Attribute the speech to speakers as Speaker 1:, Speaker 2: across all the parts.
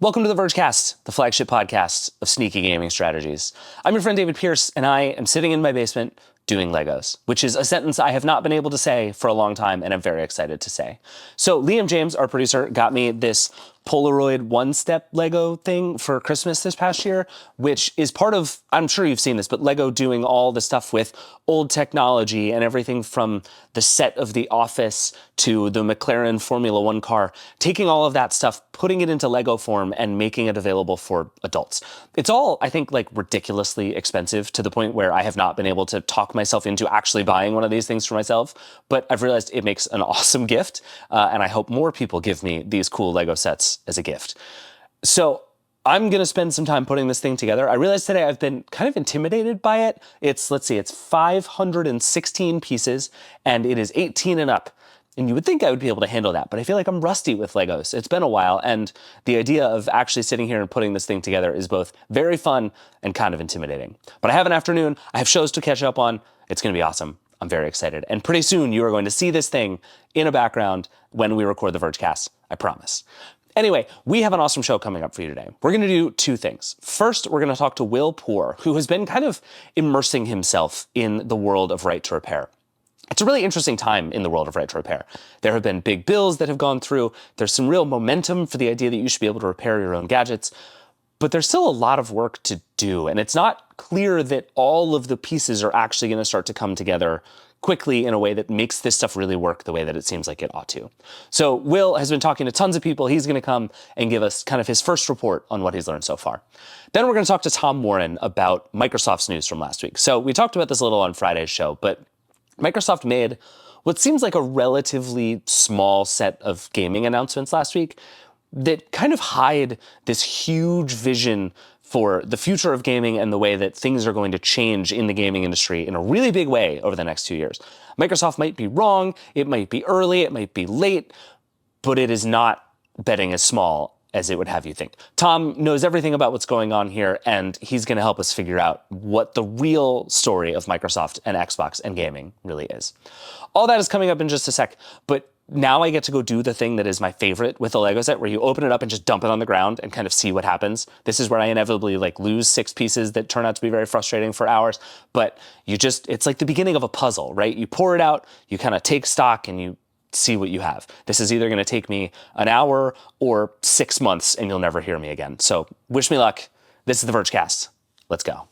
Speaker 1: Welcome to the Vergecast, the flagship podcast of sneaky gaming strategies. I'm your friend David Pierce, and I am sitting in my basement doing Legos, which is a sentence I have not been able to say for a long time, and I'm very excited to say. So Liam James, our producer, got me this Polaroid one-step Lego thing for Christmas this past year, which is part of, I'm sure you've seen this, but Lego doing all the stuff with old technology and everything from the set of The Office to the McLaren Formula One car, taking all of that stuff, putting it into Lego form and making it available for adults. It's all, I think, like ridiculously expensive to the point where I have not been able to talk myself into actually buying one of these things for myself, but I've realized it makes an awesome gift, and I hope more people give me these cool Lego sets as a gift. So I'm going to spend some time putting this thing together. I realized today I've been kind of intimidated by it. It's 516 pieces, and it is 18 and up. And you would think I would be able to handle that, but I feel like I'm rusty with Legos. It's been a while, and the idea of actually sitting here and putting this thing together is both very fun and kind of intimidating. But I have an afternoon, I have shows to catch up on. It's going to be awesome. I'm very excited. And pretty soon you are going to see this thing in a background when we record the Vergecast, I promise. Anyway, we have an awesome show coming up for you today. We're going to do two things. First, we're going to talk to Will Poor, who has been kind of immersing himself in the world of right to repair. It's a really interesting time in the world of right to repair. There have been big bills that have gone through. There's some real momentum for the idea that you should be able to repair your own gadgets. But there's still a lot of work to do, and it's not clear that all of the pieces are actually going to start to come together quickly in a way that makes this stuff really work the way that it seems like it ought to. So Will has been talking to tons of people. He's going to come and give us kind of his first report on what he's learned so far. Then we're going to talk to Tom Warren about Microsoft's news from last week. So we talked about this a little on Friday's show, but Microsoft made what seems like a relatively small set of gaming announcements last week that kind of hide this huge vision for the future of gaming and the way that things are going to change in the gaming industry in a really big way over the next 2 years. Microsoft might be wrong, it might be early, it might be late, but it is not betting as small as it would have you think. Tom knows everything about what's going on here, and he's going to help us figure out what the real story of Microsoft and Xbox and gaming really is. All that is coming up in just a sec, but now I get to go do the thing that is my favorite with the Lego set, where you open it up and just dump it on the ground and kind of see what happens. This is where I inevitably lose 6 pieces that turn out to be very frustrating for hours, but it's like the beginning of a puzzle, right? You pour it out, you kind of take stock, and you see what you have. This is either going to take me an hour or 6 months, and you'll never hear me again. So wish me luck. This is the Vergecast. Let's go.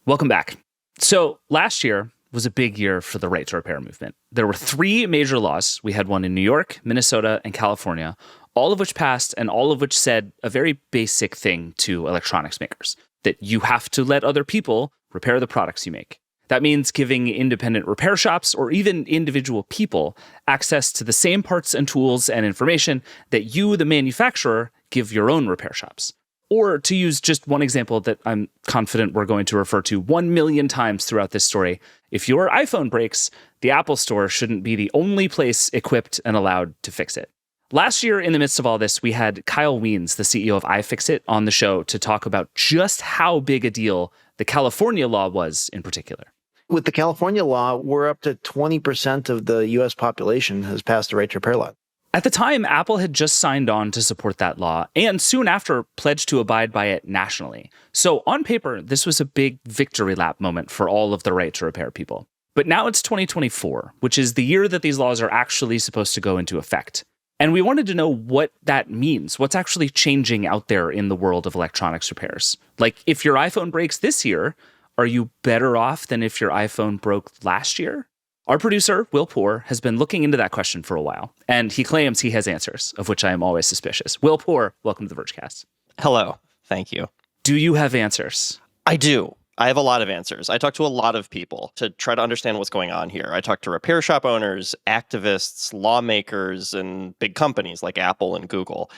Speaker 1: Welcome back. So last year was a big year for the right to repair movement. There were 3 major laws. We had one in New York, Minnesota, and California, all of which passed and all of which said a very basic thing to electronics makers, that you have to let other people repair the products you make. That means giving independent repair shops or even individual people access to the same parts and tools and information that you, the manufacturer, give your own repair shops. Or to use just one example that I'm confident we're going to refer to 1 million times throughout this story, if your iPhone breaks, the Apple Store shouldn't be the only place equipped and allowed to fix it. Last year, in the midst of all this, we had Kyle Wiens, the CEO of iFixit, on the show to talk about just how big a deal the California law was in particular.
Speaker 2: With the California law, we're up to 20% of the U.S. population has passed the right to repair law.
Speaker 1: At the time, Apple had just signed on to support that law and soon after pledged to abide by it nationally. So on paper, this was a big victory lap moment for all of the right to repair people. But now it's 2024, which is the year that these laws are actually supposed to go into effect. And we wanted to know what that means. What's actually changing out there in the world of electronics repairs? Like, if your iPhone breaks this year, are you better off than if your iPhone broke last year? Our producer, Will Poor, has been looking into that question for a while, and he claims he has answers, of which I am always suspicious. Will Poor, welcome to the Vergecast.
Speaker 3: Hello. Thank you.
Speaker 1: Do you have answers?
Speaker 3: I do. I have a lot of answers. I talked to a lot of people to try to understand what's going on here. I talked to repair shop owners, activists, lawmakers, and big companies like Apple and Google.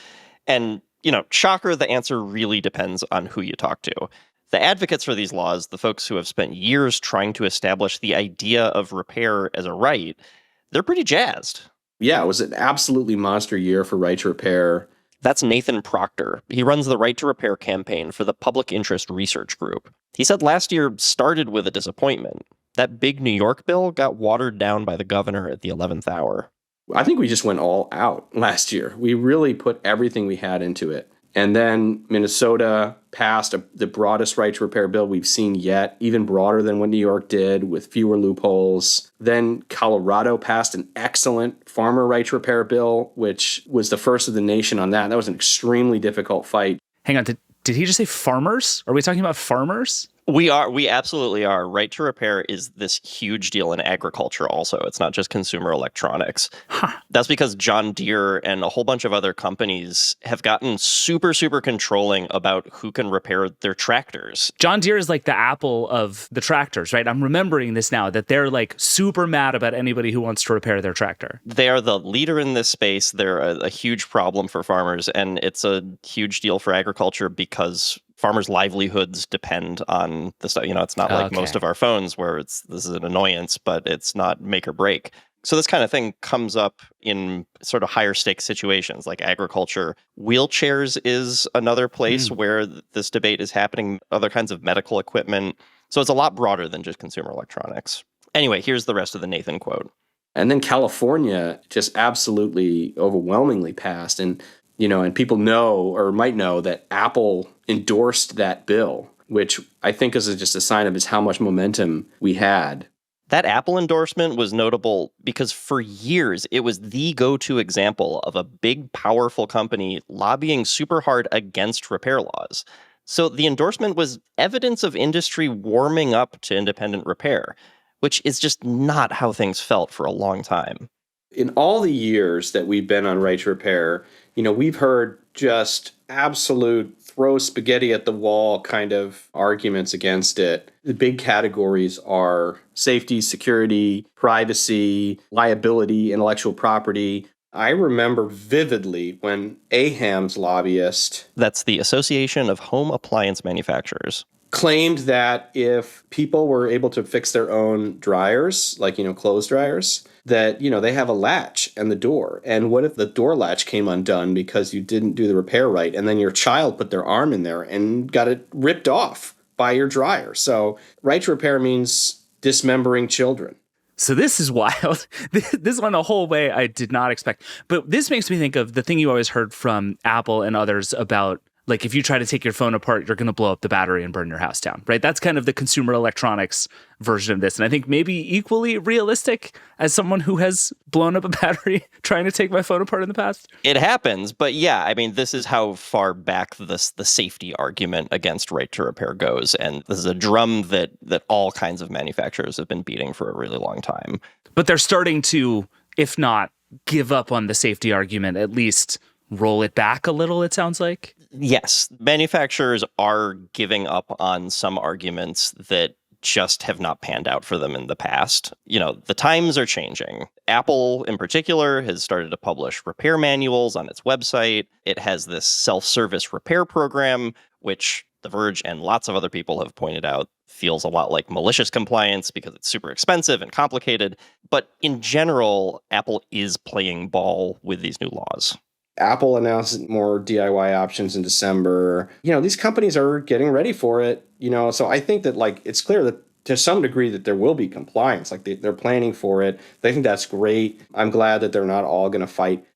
Speaker 3: And, shocker, the answer really depends on who you talk to. The advocates for these laws, the folks who have spent years trying to establish the idea of repair as a right, they're pretty jazzed.
Speaker 4: Yeah, it was an absolutely monster year for right to repair.
Speaker 3: That's Nathan Proctor. He runs the Right to Repair campaign for the Public Interest Research Group. He said last year started with a disappointment. That big New York bill got watered down by the governor at the 11th hour.
Speaker 4: I think we just went all out last year. We really put everything we had into it. And then Minnesota passed the broadest right to repair bill we've seen yet, even broader than what New York did with fewer loopholes. Then Colorado passed an excellent farmer right to repair bill, which was the first of the nation on that. That was an extremely difficult fight.
Speaker 1: Hang on, did he just say farmers? Are we talking about farmers?
Speaker 3: We absolutely are. Right to repair is this huge deal in agriculture also. It's not just consumer electronics.
Speaker 1: Huh.
Speaker 3: That's because John Deere and a whole bunch of other companies have gotten super, super controlling about who can repair their tractors.
Speaker 1: John Deere is like the Apple of the tractors, right? I'm remembering this now, that they're like super mad about anybody who wants to repair their tractor.
Speaker 3: They are the leader in this space. They're a huge problem for farmers, and it's a huge deal for agriculture because farmers' livelihoods depend on the stuff. It's not like most of our phones where this is an annoyance, but it's not make or break. So this kind of thing comes up in sort of higher stakes situations like agriculture. Wheelchairs is another place where this debate is happening, other kinds of medical equipment. So it's a lot broader than just consumer electronics. Anyway, here's the rest of the Nathan quote.
Speaker 4: And then California just absolutely overwhelmingly passed. And people know or might know that Apple endorsed that bill, which I think is just a sign of how much momentum we had.
Speaker 3: That Apple endorsement was notable because for years it was the go-to example of a big, powerful company lobbying super hard against repair laws. So the endorsement was evidence of industry warming up to independent repair, which is just not how things felt for a long time.
Speaker 4: In all the years that we've been on Right to Repair, we've heard just absolute throw spaghetti at the wall kind of arguments against it. The big categories are safety, security, privacy, liability, intellectual property. I remember vividly when AHAM's lobbyist,
Speaker 3: that's the Association of Home Appliance Manufacturers,
Speaker 4: claimed that if people were able to fix their own dryers, like, clothes dryers, that, they have a latch and the door. And what if the door latch came undone because you didn't do the repair right, and then your child put their arm in there and got it ripped off by your dryer? So right to repair means dismembering children.
Speaker 1: So this is wild. This went a whole way I did not expect. But this makes me think of the thing you always heard from Apple and others about, like, if you try to take your phone apart, you're going to blow up the battery and burn your house down, right? That's kind of the consumer electronics version of this. And I think maybe equally realistic as someone who has blown up a battery trying to take my phone apart in the past.
Speaker 3: It happens. But yeah, I mean, this is how far back the safety argument against right to repair goes. And this is a drum that all kinds of manufacturers have been beating for a really long time.
Speaker 1: But they're starting to, if not give up on the safety argument, at least roll it back a little, it sounds like.
Speaker 3: Yes, manufacturers are giving up on some arguments that just have not panned out for them in the past. The times are changing. Apple, in particular, has started to publish repair manuals on its website. It has this self-service repair program, which The Verge and lots of other people have pointed out feels a lot like malicious compliance because it's super expensive and complicated. But in general, Apple is playing ball with these new laws.
Speaker 4: Apple announced more DIY options in December. These companies are getting ready for it. So I think that it's clear that to some degree that there will be compliance. They're planning for it. They think that's great. I'm glad that they're not all going to fight.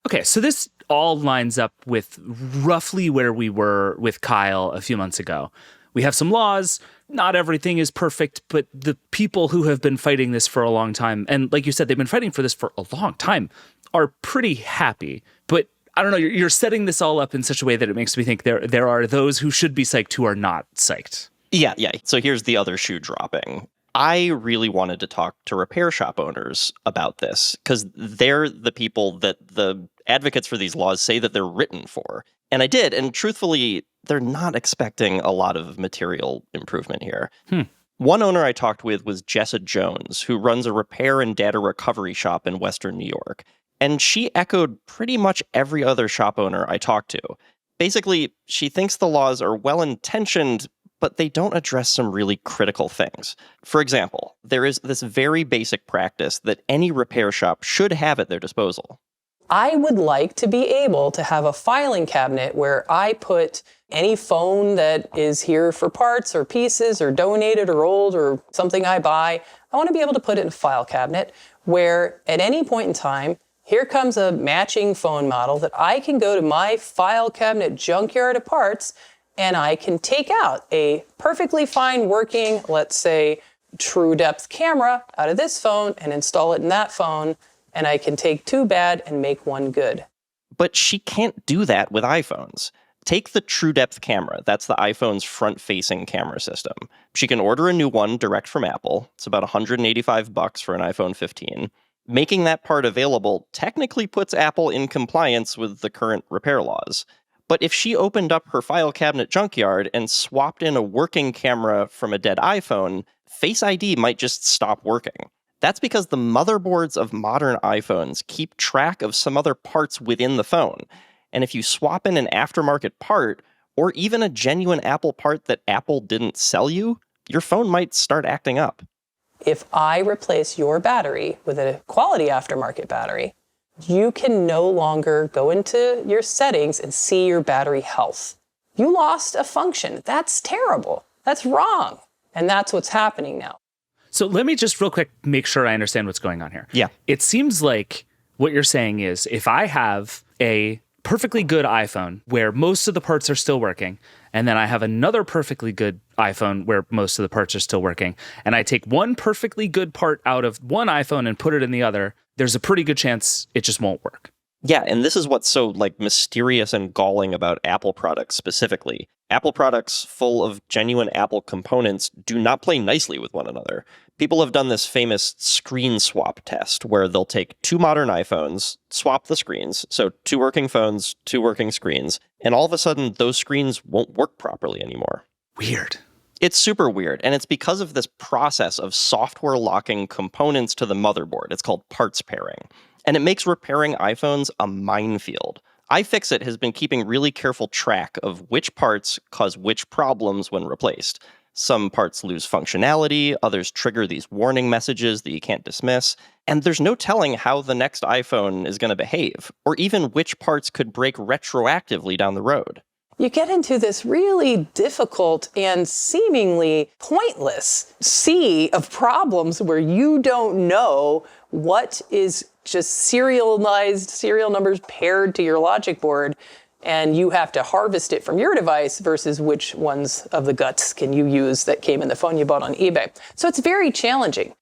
Speaker 1: Okay, so this all lines up with roughly where we were with Kyle a few months ago. We have some laws. Not everything is perfect, but the people who have been fighting this for a long time, and like you said, they've been fighting for this for a long time, are pretty happy. But I don't know, you're setting this all up in such a way that it makes me think there are those who should be psyched who are not psyched.
Speaker 3: Yeah. So here's the other shoe dropping. I really wanted to talk to repair shop owners about this because they're the people that the advocates for these laws say that they're written for. And I did. And truthfully, they're not expecting a lot of material improvement here. One owner I talked with was Jessa Jones, who runs a repair and data recovery shop in Western New York. And she echoed pretty much every other shop owner I talked to. Basically, she thinks the laws are well-intentioned, but they don't address some really critical things. For example, there is this very basic practice that any repair shop should have at their disposal.
Speaker 5: I would like to be able to have a filing cabinet where I put any phone that is here for parts or pieces or donated or old or something I buy. I want to be able to put it in a file cabinet where at any point in time, here comes a matching phone model that I can go to my file cabinet junkyard of parts and I can take out a perfectly fine working, let's say, true depth camera out of this phone and install it in that phone. And I can take two bad and make one good.
Speaker 3: But she can't do that with iPhones. Take the true depth camera. That's the iPhone's front-facing camera system. She can order a new one direct from Apple. It's about $185 for an iPhone 15. Making that part available technically puts Apple in compliance with the current repair laws. But if she opened up her file cabinet junkyard and swapped in a working camera from a dead iPhone, Face ID might just stop working. That's because the motherboards of modern iPhones keep track of some other parts within the phone. And if you swap in an aftermarket part, or even a genuine Apple part that Apple didn't sell you, your phone might start acting up.
Speaker 5: If I replace your battery with a quality aftermarket battery, you can no longer go into your settings and see your battery health. You lost a function. That's terrible. That's wrong. And that's what's happening now.
Speaker 6: So let me just real quick make sure I understand what's going on here.
Speaker 3: Yeah.
Speaker 6: It seems like what you're saying is if I have a perfectly good iPhone where most of the parts are still working, and then I have another perfectly good iPhone where most of the parts are still working, and I take one perfectly good part out of one iPhone and put it in the other, there's a pretty good chance it just won't work.
Speaker 3: Yeah, and this is what's so mysterious and galling about Apple products specifically. Apple products full of genuine Apple components do not play nicely with one another. People have done this famous screen swap test where they'll take two modern iPhones, swap the screens, so two working phones, two working screens, and all of a sudden those screens won't work properly anymore.
Speaker 6: Weird.
Speaker 3: It's super weird, and it's because of this process of software locking components to the motherboard. It's called parts pairing, and it makes repairing iPhones a minefield. iFixit has been keeping really careful track of which parts cause which problems when replaced. Some parts lose functionality, others trigger these warning messages that you can't dismiss, and there's no telling how the next iPhone is going to behave, or even which parts could break retroactively down the road.
Speaker 5: You get into this really difficult and seemingly pointless sea of problems where you don't know what is just serial numbers paired to your logic board, and you have to harvest it from your device versus which ones of the guts can you use that came in the phone you bought on eBay. So it's very challenging.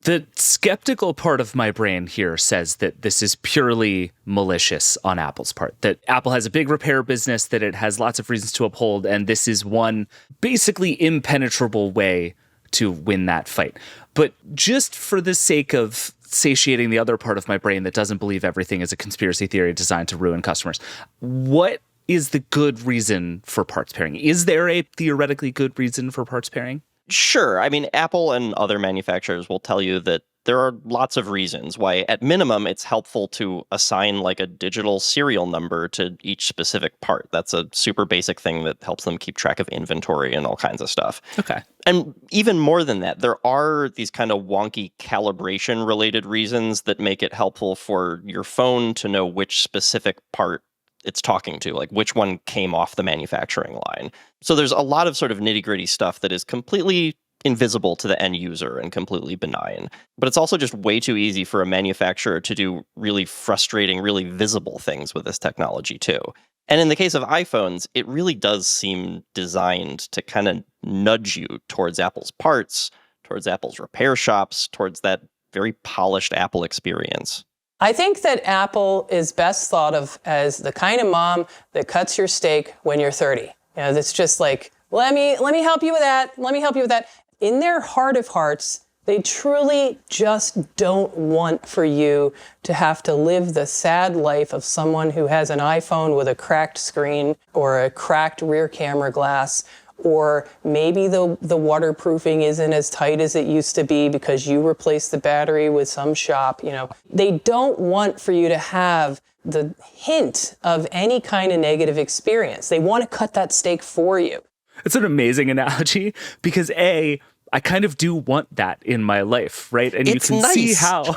Speaker 6: The skeptical part of my brain here says that this is purely malicious on Apple's part, that Apple has a big repair business that it has lots of reasons to uphold, and this is one basically impenetrable way to win that fight. But just for the sake of satiating the other part of my brain that doesn't believe everything is a conspiracy theory designed to ruin customers, what is the good reason for parts pairing? Is there a theoretically good reason for parts pairing?
Speaker 3: Sure. I mean, Apple and other manufacturers will tell you that there are lots of reasons why, at minimum, it's helpful to assign a digital serial number to each specific part. That's a super basic thing that helps them keep track of inventory and all kinds of stuff.
Speaker 6: Okay.
Speaker 3: And even more than that, there are these kind of wonky calibration-related reasons that make it helpful for your phone to know which specific part it's talking to, which one came off the manufacturing line. So there's a lot of sort of nitty-gritty stuff that is completely invisible to the end user and completely benign. But it's also just way too easy for a manufacturer to do really frustrating, really visible things with this technology too. And in the case of iPhones, it really does seem designed to kind of nudge you towards Apple's parts, towards Apple's repair shops, towards that very polished Apple experience.
Speaker 5: I think that Apple is best thought of as the kind of mom that cuts your steak when you're 30. That's just let me help you with that. Let me help you with that. In their heart of hearts, they truly just don't want for you to have to live the sad life of someone who has an iPhone with a cracked screen or a cracked rear camera glass, or maybe the waterproofing isn't as tight as it used to be because you replaced the battery with some shop. They don't want for you to have the hint of any kind of negative experience. They want to cut that steak for you.
Speaker 6: It's an amazing analogy because I kind of do want that in my life, right? And
Speaker 3: it's
Speaker 6: you can
Speaker 3: nice.
Speaker 6: see how,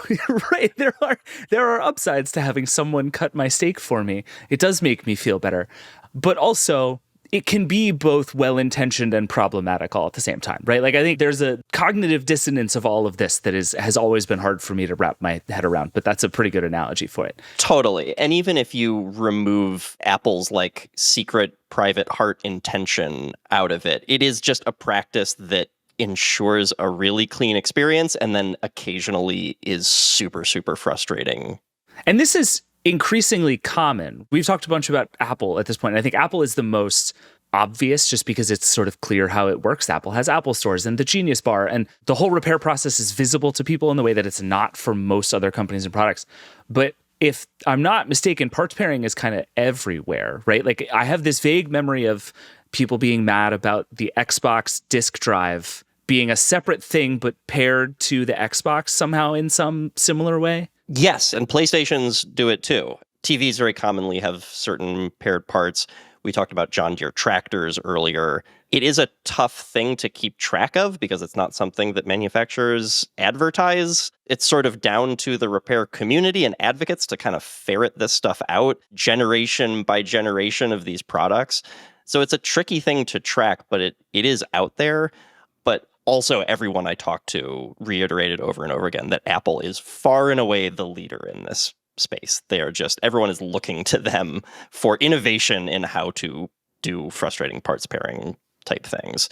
Speaker 6: right? There are upsides to having someone cut my steak for me. It does make me feel better. But also, it can be both well-intentioned and problematic all at the same time, right? Like, I think there's a cognitive dissonance of all of this that has always been hard for me to wrap my head around, but that's a pretty good analogy for it.
Speaker 3: Totally. And even if you remove Apple's like secret private heart intention out of it, it is just a practice that ensures a really clean experience and then occasionally is super, super frustrating.
Speaker 6: And this is increasingly common. We've talked a bunch about Apple at this point. And I think Apple is the most obvious just because it's sort of clear how it works. Apple has Apple stores and the Genius Bar, and the whole repair process is visible to people in the way that it's not for most other companies and products. But if I'm not mistaken, parts pairing is kind of everywhere, right? Like, I have this vague memory of people being mad about the Xbox disk drive being a separate thing but paired to the Xbox somehow in some similar way.
Speaker 3: Yes, and PlayStations do it too. TVs very commonly have certain paired parts. We talked about John Deere tractors earlier. It is a tough thing to keep track of because it's not something that manufacturers advertise. It's sort of down to the repair community and advocates to kind of ferret this stuff out generation by generation of these products. So it's a tricky thing to track, but it is out there. But also everyone I talked to reiterated over and over again that Apple is far and away the leader in this space. They are just, everyone is looking to them for innovation in how to do frustrating parts pairing type things.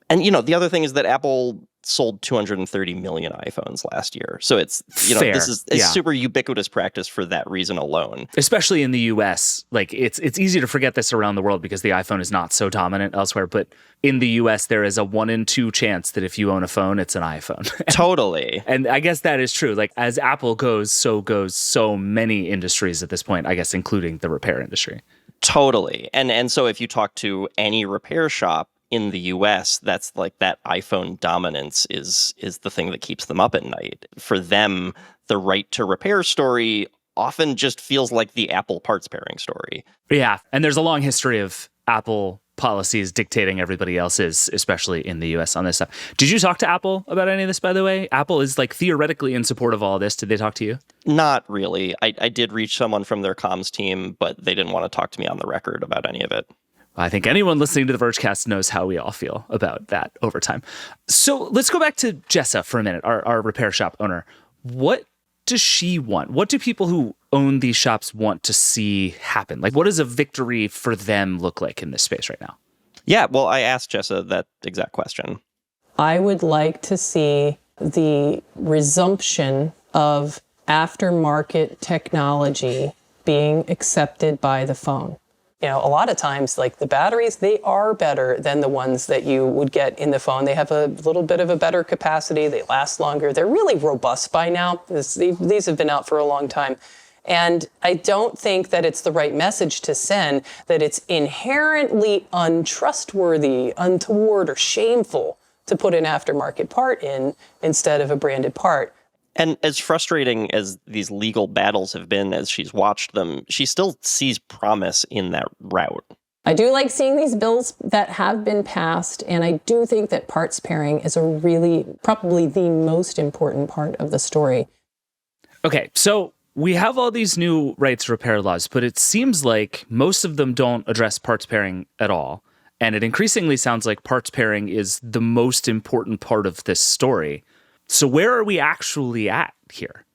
Speaker 3: And, you know, the other thing is that Apple sold 230 million iPhones last year. So it's, you know,
Speaker 6: Fair.
Speaker 3: this is super ubiquitous practice for that reason alone.
Speaker 6: Especially in the US. Like, it's easy to forget this around the world because the iPhone is not so dominant elsewhere. But in the US, there is a 1 in 2 chance that if you own a phone, it's an iPhone.
Speaker 3: Totally.
Speaker 6: And I guess that is true. Like, as Apple goes so many industries at this point, I guess, including the repair industry.
Speaker 3: Totally. And so if you talk to any repair shop in the US, that's like that iPhone dominance is the thing that keeps them up at night. For them, the right to repair story often just feels like the Apple parts pairing story.
Speaker 6: Yeah. And there's a long history of Apple policies dictating everybody else's, especially in the US on this stuff. Did you talk to Apple about any of this, by the way? Apple is like theoretically in support of all of this. Did they talk to you?
Speaker 3: Not really. I did reach someone from their comms team, but they didn't want to talk to me on the record about any of it.
Speaker 6: I think anyone listening to the Vergecast knows how we all feel about that over time. So let's go back to Jessa for a minute, our repair shop owner. What does she want? What do people who own these shops want to see happen? Like, what does a victory for them look like in this space right now?
Speaker 3: Yeah, well, I asked Jessa that exact question.
Speaker 5: I would like to see the resumption of aftermarket technology being accepted by the phone. You know, a lot of times, like the batteries, they are better than the ones that you would get in the phone. They have a little bit of a better capacity. They last longer. They're really robust by now. These have been out for a long time. And I don't think that it's the right message to send that it's inherently untrustworthy, untoward, or shameful to put an aftermarket part in instead of a branded part.
Speaker 3: And as frustrating as these legal battles have been as she's watched them, she still sees promise in that route.
Speaker 5: I do like seeing these bills that have been passed, and I do think that parts pairing is probably the most important part of the story.
Speaker 6: Okay, so we have all these new rights repair laws, but it seems like most of them don't address parts pairing at all. And it increasingly sounds like parts pairing is the most important part of this story. So where are we actually at here?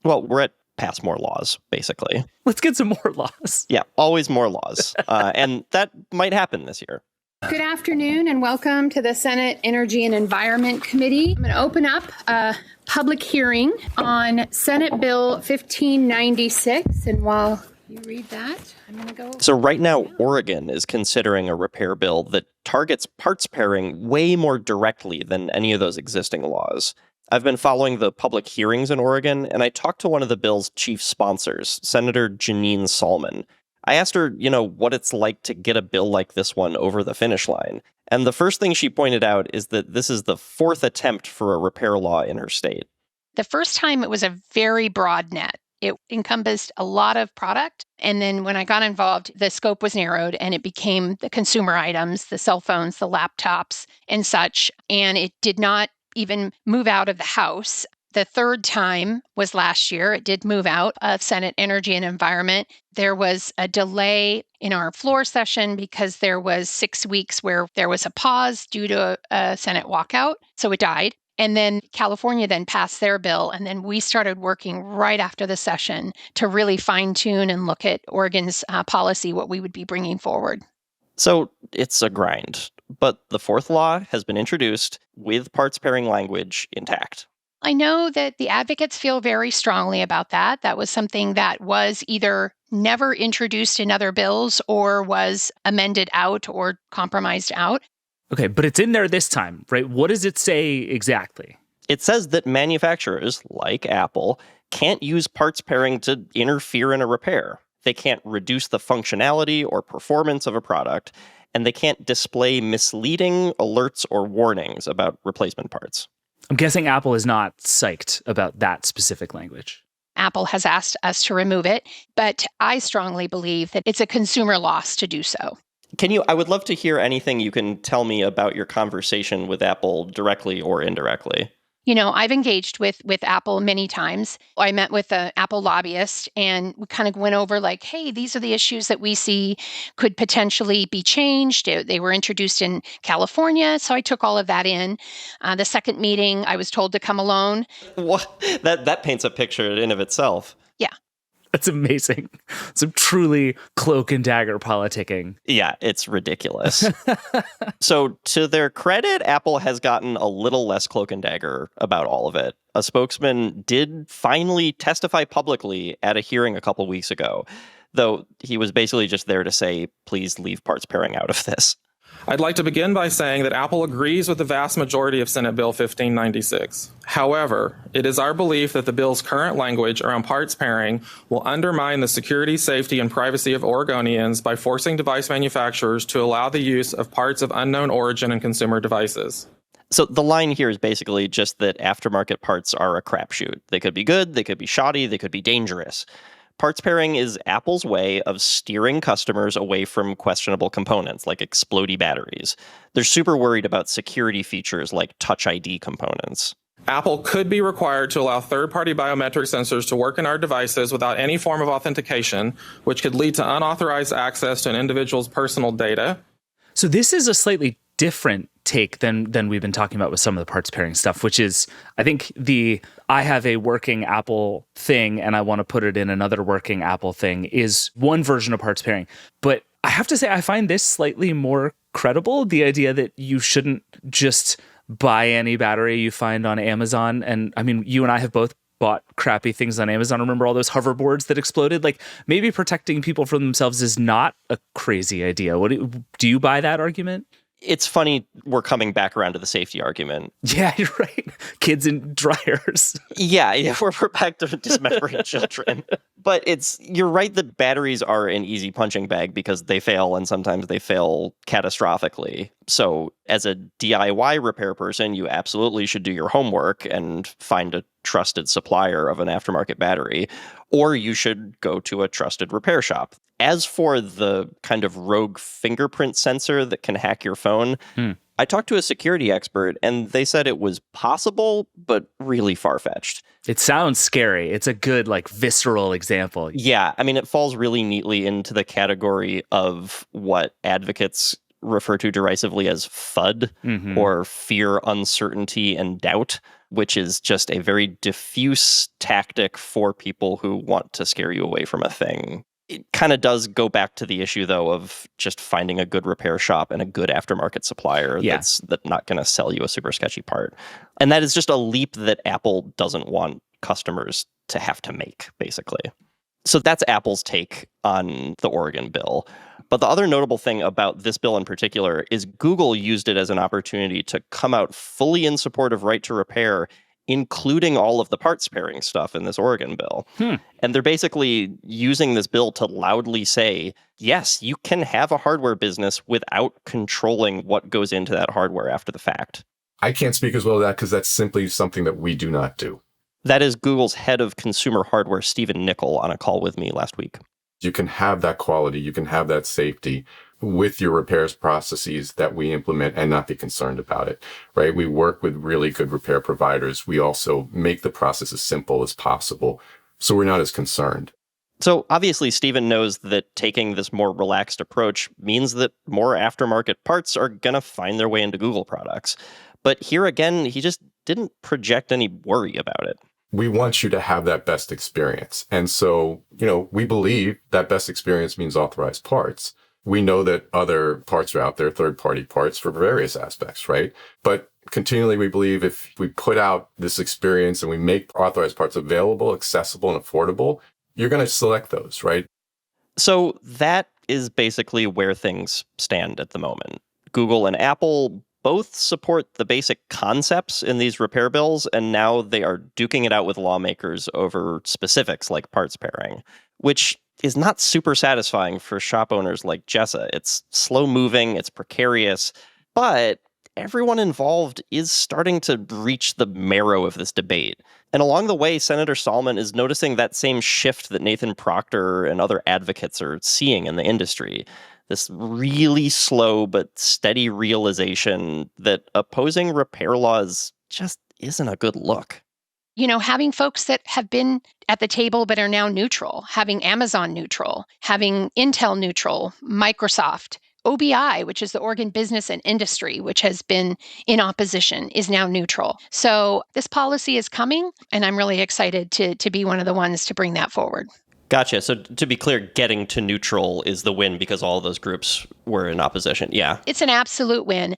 Speaker 3: Well, we're at pass more laws, basically.
Speaker 6: Let's get some more laws.
Speaker 3: Yeah, always more laws. And that might happen this year.
Speaker 7: Good afternoon and welcome to the Senate Energy and Environment Committee. I'm going to open up a public hearing on Senate Bill 1596. And while you read that, I'm going to go.
Speaker 3: So right now, Oregon is considering a repair bill that targets parts pairing way more directly than any of those existing laws. I've been following the public hearings in Oregon, and I talked to one of the bill's chief sponsors, Senator Janine Salmon. I asked her, what it's like to get a bill like this one over the finish line. And the first thing she pointed out is that this is the 4th attempt for a repair law in her state.
Speaker 8: The first time it was a very broad net. It encompassed a lot of product. And then when I got involved, the scope was narrowed and it became the consumer items, the cell phones, the laptops and such. And it did not even move out of the House. The third time was last year. It did move out of Senate Energy and Environment. There was a delay in our floor session because there was 6 weeks where there was a pause due to a Senate walkout. So it died. And then California then passed their bill. And then we started working right after the session to really fine tune and look at Oregon's policy, what we would be bringing forward.
Speaker 3: So it's a grind. But the fourth law has been introduced with parts pairing language intact.
Speaker 8: I know that the advocates feel very strongly about that. That was something that was either never introduced in other bills or was amended out or compromised out.
Speaker 6: Okay, but it's in there this time, right? What does it say exactly?
Speaker 3: It says that manufacturers, like Apple, can't use parts pairing to interfere in a repair. They can't reduce the functionality or performance of a product, and they can't display misleading alerts or warnings about replacement parts.
Speaker 6: I'm guessing Apple is not psyched about that specific language.
Speaker 8: Apple has asked us to remove it, but I strongly believe that it's a consumer loss to do so.
Speaker 3: I would love to hear anything you can tell me about your conversation with Apple directly or indirectly.
Speaker 8: I've engaged with Apple many times. I met with an Apple lobbyist and we kind of went over like, hey, these are the issues that we see could potentially be changed. They were introduced in California, so I took all of that in. The second meeting, I was told to come alone.
Speaker 3: What? That paints a picture in of itself.
Speaker 8: Yeah.
Speaker 6: That's amazing. Some truly cloak and dagger politicking.
Speaker 3: Yeah, it's ridiculous. So to their credit, Apple has gotten a little less cloak and dagger about all of it. A spokesman did finally testify publicly at a hearing a couple weeks ago, though he was basically just there to say, please leave parts pairing out of this.
Speaker 9: I'd like to begin by saying that Apple agrees with the vast majority of Senate Bill 1596. However, it is our belief that the bill's current language around parts pairing will undermine the security, safety, and privacy of Oregonians by forcing device manufacturers to allow the use of parts of unknown origin in consumer devices.
Speaker 3: So the line here is basically just that aftermarket parts are a crapshoot. They could be good, they could be shoddy, they could be dangerous. Parts pairing is Apple's way of steering customers away from questionable components like explodey batteries. They're super worried about security features like Touch ID components.
Speaker 9: Apple could be required to allow third-party biometric sensors to work in our devices without any form of authentication, which could lead to unauthorized access to an individual's personal data.
Speaker 6: So this is a slightly different take than we've been talking about with some of the parts pairing stuff, which is, I think I have a working Apple thing and I want to put it in another working Apple thing is one version of parts pairing. But I have to say, I find this slightly more credible, the idea that you shouldn't just buy any battery you find on Amazon. And I mean, you and I have both bought crappy things on Amazon. Remember all those hoverboards that exploded? Like, maybe protecting people from themselves is not a crazy idea. Do you buy that argument?
Speaker 3: It's funny we're coming back around to the safety argument.
Speaker 6: Yeah, you're right. Kids in dryers.
Speaker 3: Yeah, we're back to dismembering children. But you're right that batteries are an easy punching bag because they fail, and sometimes they fail catastrophically. So as a DIY repair person, you absolutely should do your homework and find a trusted supplier of an aftermarket battery, or you should go to a trusted repair shop. As for the kind of rogue fingerprint sensor that can hack your phone, I talked to a security expert and they said it was possible, but really far-fetched.
Speaker 6: It sounds scary. It's a good, visceral example.
Speaker 3: Yeah, I mean, it falls really neatly into the category of what advocates refer to derisively as FUD, or fear, uncertainty, and doubt, which is just a very diffuse tactic for people who want to scare you away from a thing. It kind of does go back to the issue, though, of just finding a good repair shop and a good aftermarket supplier that's not going to sell you a super sketchy part. And that is just a leap that Apple doesn't want customers to have to make, basically. So that's Apple's take on the Oregon bill. But the other notable thing about this bill in particular is Google used it as an opportunity to come out fully in support of right to repair, including all of the parts pairing stuff in this Oregon bill. And they're basically using this bill to loudly say, yes, you can have a hardware business without controlling what goes into that hardware after the fact.
Speaker 10: I can't speak as well to that because that's simply something that we do not do.
Speaker 3: That is Google's head of consumer hardware, Stephen Nickel, on a call with me last week.
Speaker 10: You can have that quality, you can have that safety with your repairs processes that we implement and not be concerned about it, right? We work with really good repair providers. We also make the process as simple as possible, so we're not as concerned.
Speaker 3: So obviously, Stephen knows that taking this more relaxed approach means that more aftermarket parts are going to find their way into Google products. But here again, he just didn't project any worry about it.
Speaker 10: We want you to have that best experience. And so, we believe that best experience means authorized parts. We know that other parts are out there, third-party parts for various aspects, right? But continually, we believe if we put out this experience and we make authorized parts available, accessible, and affordable, you're going to select those, right?
Speaker 3: So that is basically where things stand at the moment. Google and Apple both support the basic concepts in these repair bills, and now they are duking it out with lawmakers over specifics like parts pairing, which is not super satisfying for shop owners like Jessa. It's slow-moving, it's precarious, but everyone involved is starting to reach the marrow of this debate. And along the way, Senator Salmon is noticing that same shift that Nathan Proctor and other advocates are seeing in the industry. This really slow but steady realization that opposing repair laws just isn't a good look.
Speaker 8: Having folks that have been at the table but are now neutral, having Amazon neutral, having Intel neutral, Microsoft, OBI, which is the Oregon Business and Industry, which has been in opposition, is now neutral. So this policy is coming, and I'm really excited to be one of the ones to bring that forward.
Speaker 3: Gotcha. So to be clear, getting to neutral is the win because all of those groups were in opposition. Yeah.
Speaker 8: It's an absolute win.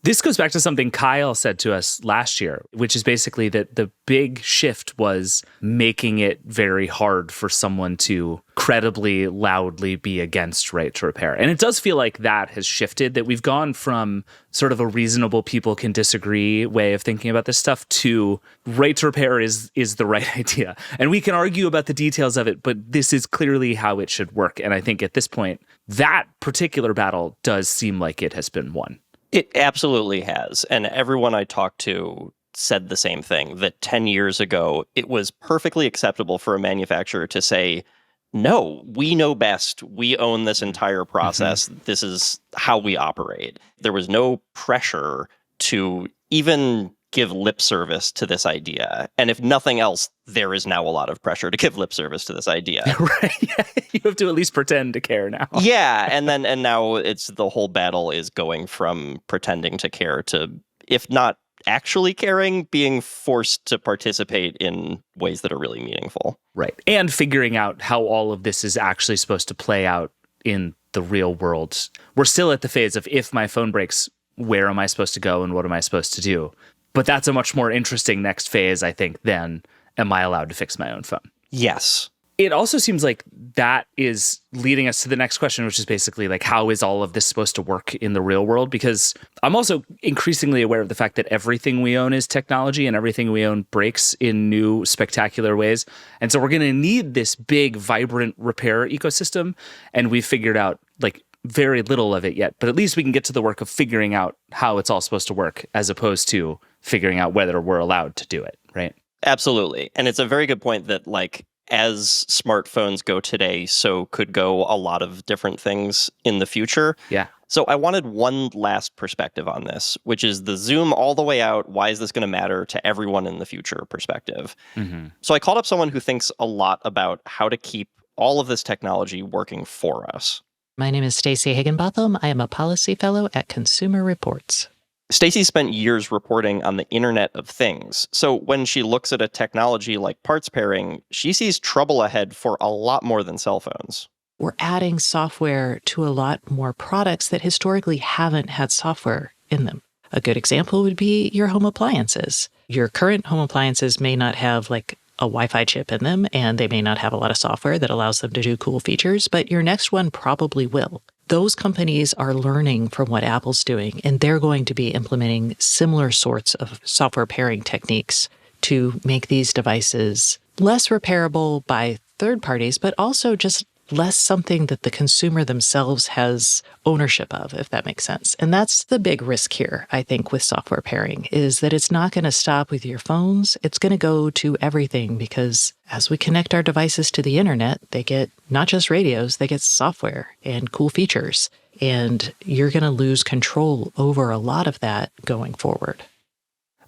Speaker 6: This goes back to something Kyle said to us last year, which is basically that the big shift was making it very hard for someone to credibly, loudly be against right to repair. And it does feel like that has shifted, that we've gone from sort of a reasonable people can disagree way of thinking about this stuff to right to repair is the right idea. And we can argue about the details of it, but this is clearly how it should work. And I think at this point, that particular battle does seem like it has been won.
Speaker 3: It absolutely has. And everyone I talked to said the same thing, that 10 years ago, it was perfectly acceptable for a manufacturer to say, no, we know best. We own this entire process. Mm-hmm. This is how we operate. There was no pressure to even give lip service to this idea. And if nothing else, there is now a lot of pressure to give lip service to this idea.
Speaker 6: Right. Yeah. You have to at least pretend to care now.
Speaker 3: Yeah. And now it's the whole battle is going from pretending to care to, if not actually caring, being forced to participate in ways that are really meaningful.
Speaker 6: Right. And figuring out how all of this is actually supposed to play out in the real world. We're still at the phase of, if my phone breaks, where am I supposed to go and what am I supposed to do? But that's a much more interesting next phase, I think, than am I allowed to fix my own phone?
Speaker 3: Yes.
Speaker 6: It also seems like that is leading us to the next question, which is basically like, how is all of this supposed to work in the real world? Because I'm also increasingly aware of the fact that everything we own is technology and everything we own breaks in new, spectacular ways. And so we're going to need this big, vibrant repair ecosystem. And we've figured out like very little of it yet, but at least we can get to the work of figuring out how it's all supposed to work, as opposed to figuring out whether we're allowed to do it, right?
Speaker 3: Absolutely. And it's a very good point that, like, as smartphones go today, so could go a lot of different things in the future.
Speaker 6: Yeah.
Speaker 3: So I wanted one last perspective on this, which is the zoom all the way out. Why is this going to matter to everyone in the future perspective? Mm-hmm. So I called up someone who thinks a lot about how to keep all of this technology working for us.
Speaker 11: My name is Stacey Higginbotham. I am a policy fellow at Consumer Reports.
Speaker 3: Stacey spent years reporting on the Internet of Things. So when she looks at a technology like parts pairing, she sees trouble ahead for a lot more than cell phones.
Speaker 11: We're adding software to a lot more products that historically haven't had software in them. A good example would be your home appliances. Your current home appliances may not have like a Wi-Fi chip in them, and they may not have a lot of software that allows them to do cool features, but your next one probably will. Those companies are learning from what Apple's doing, and they're going to be implementing similar sorts of software pairing techniques to make these devices less repairable by third parties, but also just less something that the consumer themselves has ownership of, if that makes sense. And that's the big risk here, I think, with software pairing, is that it's not going to stop with your phones. It's going to go to everything, because as we connect our devices to the internet, they get not just radios, they get software and cool features. And you're going to lose control over a lot of that going forward.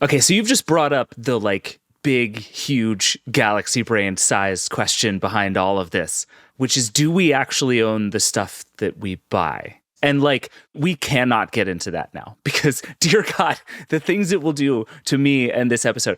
Speaker 6: Okay, so you've just brought up the big, huge galaxy brain sized question behind all of this, which is, do we actually own the stuff that we buy? And we cannot get into that now because, dear God, the things it will do to me and this episode.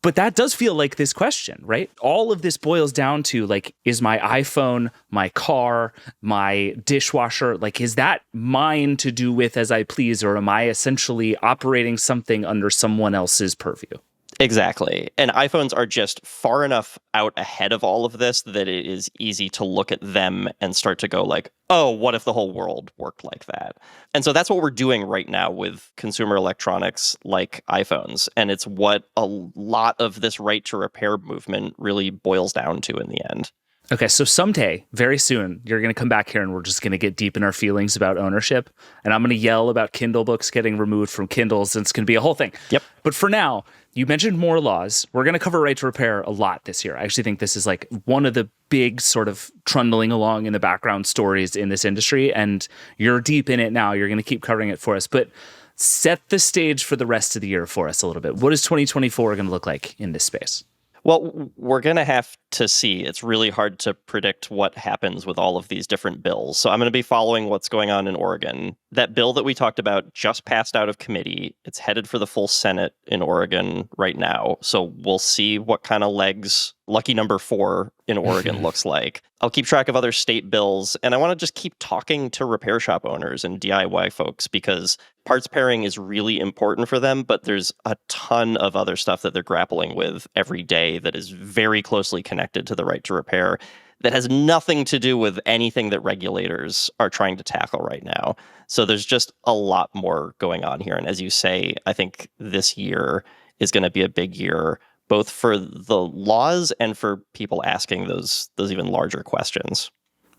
Speaker 6: But that does feel like this question, right? All of this boils down to is my iPhone, my car, my dishwasher, is that mine to do with as I please, or am I essentially operating something under someone else's purview?
Speaker 3: Exactly. And iPhones are just far enough out ahead of all of this that it is easy to look at them and start to go oh, what if the whole world worked like that? And so that's what we're doing right now with consumer electronics like iPhones. And it's what a lot of this right to repair movement really boils down to in the end.
Speaker 6: Okay, so someday, very soon, you're going to come back here and we're just going to get deep in our feelings about ownership. And I'm going to yell about Kindle books getting removed from Kindles, and it's going to be a whole thing.
Speaker 3: Yep.
Speaker 6: But for now, you mentioned more laws. We're going to cover right to repair a lot this year. I actually think this is one of the big sort of trundling along in the background stories in this industry. And you're deep in it now. You're going to keep covering it for us. But set the stage for the rest of the year for us a little bit. What is 2024 going to look like in this space?
Speaker 3: Well, we're going to have to see. It's really hard to predict what happens with all of these different bills. So I'm going to be following what's going on in Oregon. That bill that we talked about just passed out of committee. It's headed for the full Senate in Oregon right now. So we'll see what kind of legs lucky number 4 in Oregon looks like. I'll keep track of other state bills, and I want to just keep talking to repair shop owners and DIY folks because parts pairing is really important for them, but there's a ton of other stuff that they're grappling with every day that is very closely connected to the right to repair that has nothing to do with anything that regulators are trying to tackle right now. So there's just a lot more going on here. And as you say, I think this year is going to be a big year, both for the laws and for people asking those even larger questions.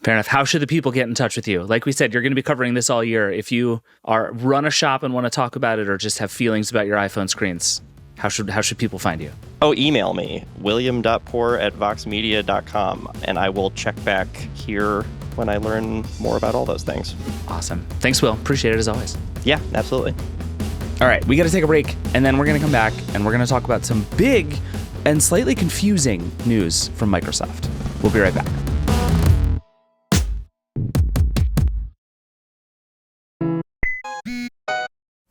Speaker 6: Fair enough. How should the people get in touch with you? Like we said, you're going to be covering this all year. If you run a shop and want to talk about it or just have feelings about your iPhone screens, how should people find you?
Speaker 3: Oh, email me, william.poor@voxmedia.com, and I will check back here when I learn more about all those things.
Speaker 6: Awesome. Thanks, Will. Appreciate it as always.
Speaker 3: Yeah, absolutely.
Speaker 6: All right, we got to take a break, and then we're going to come back, and we're going to talk about some big and slightly confusing news from Microsoft. We'll be right back.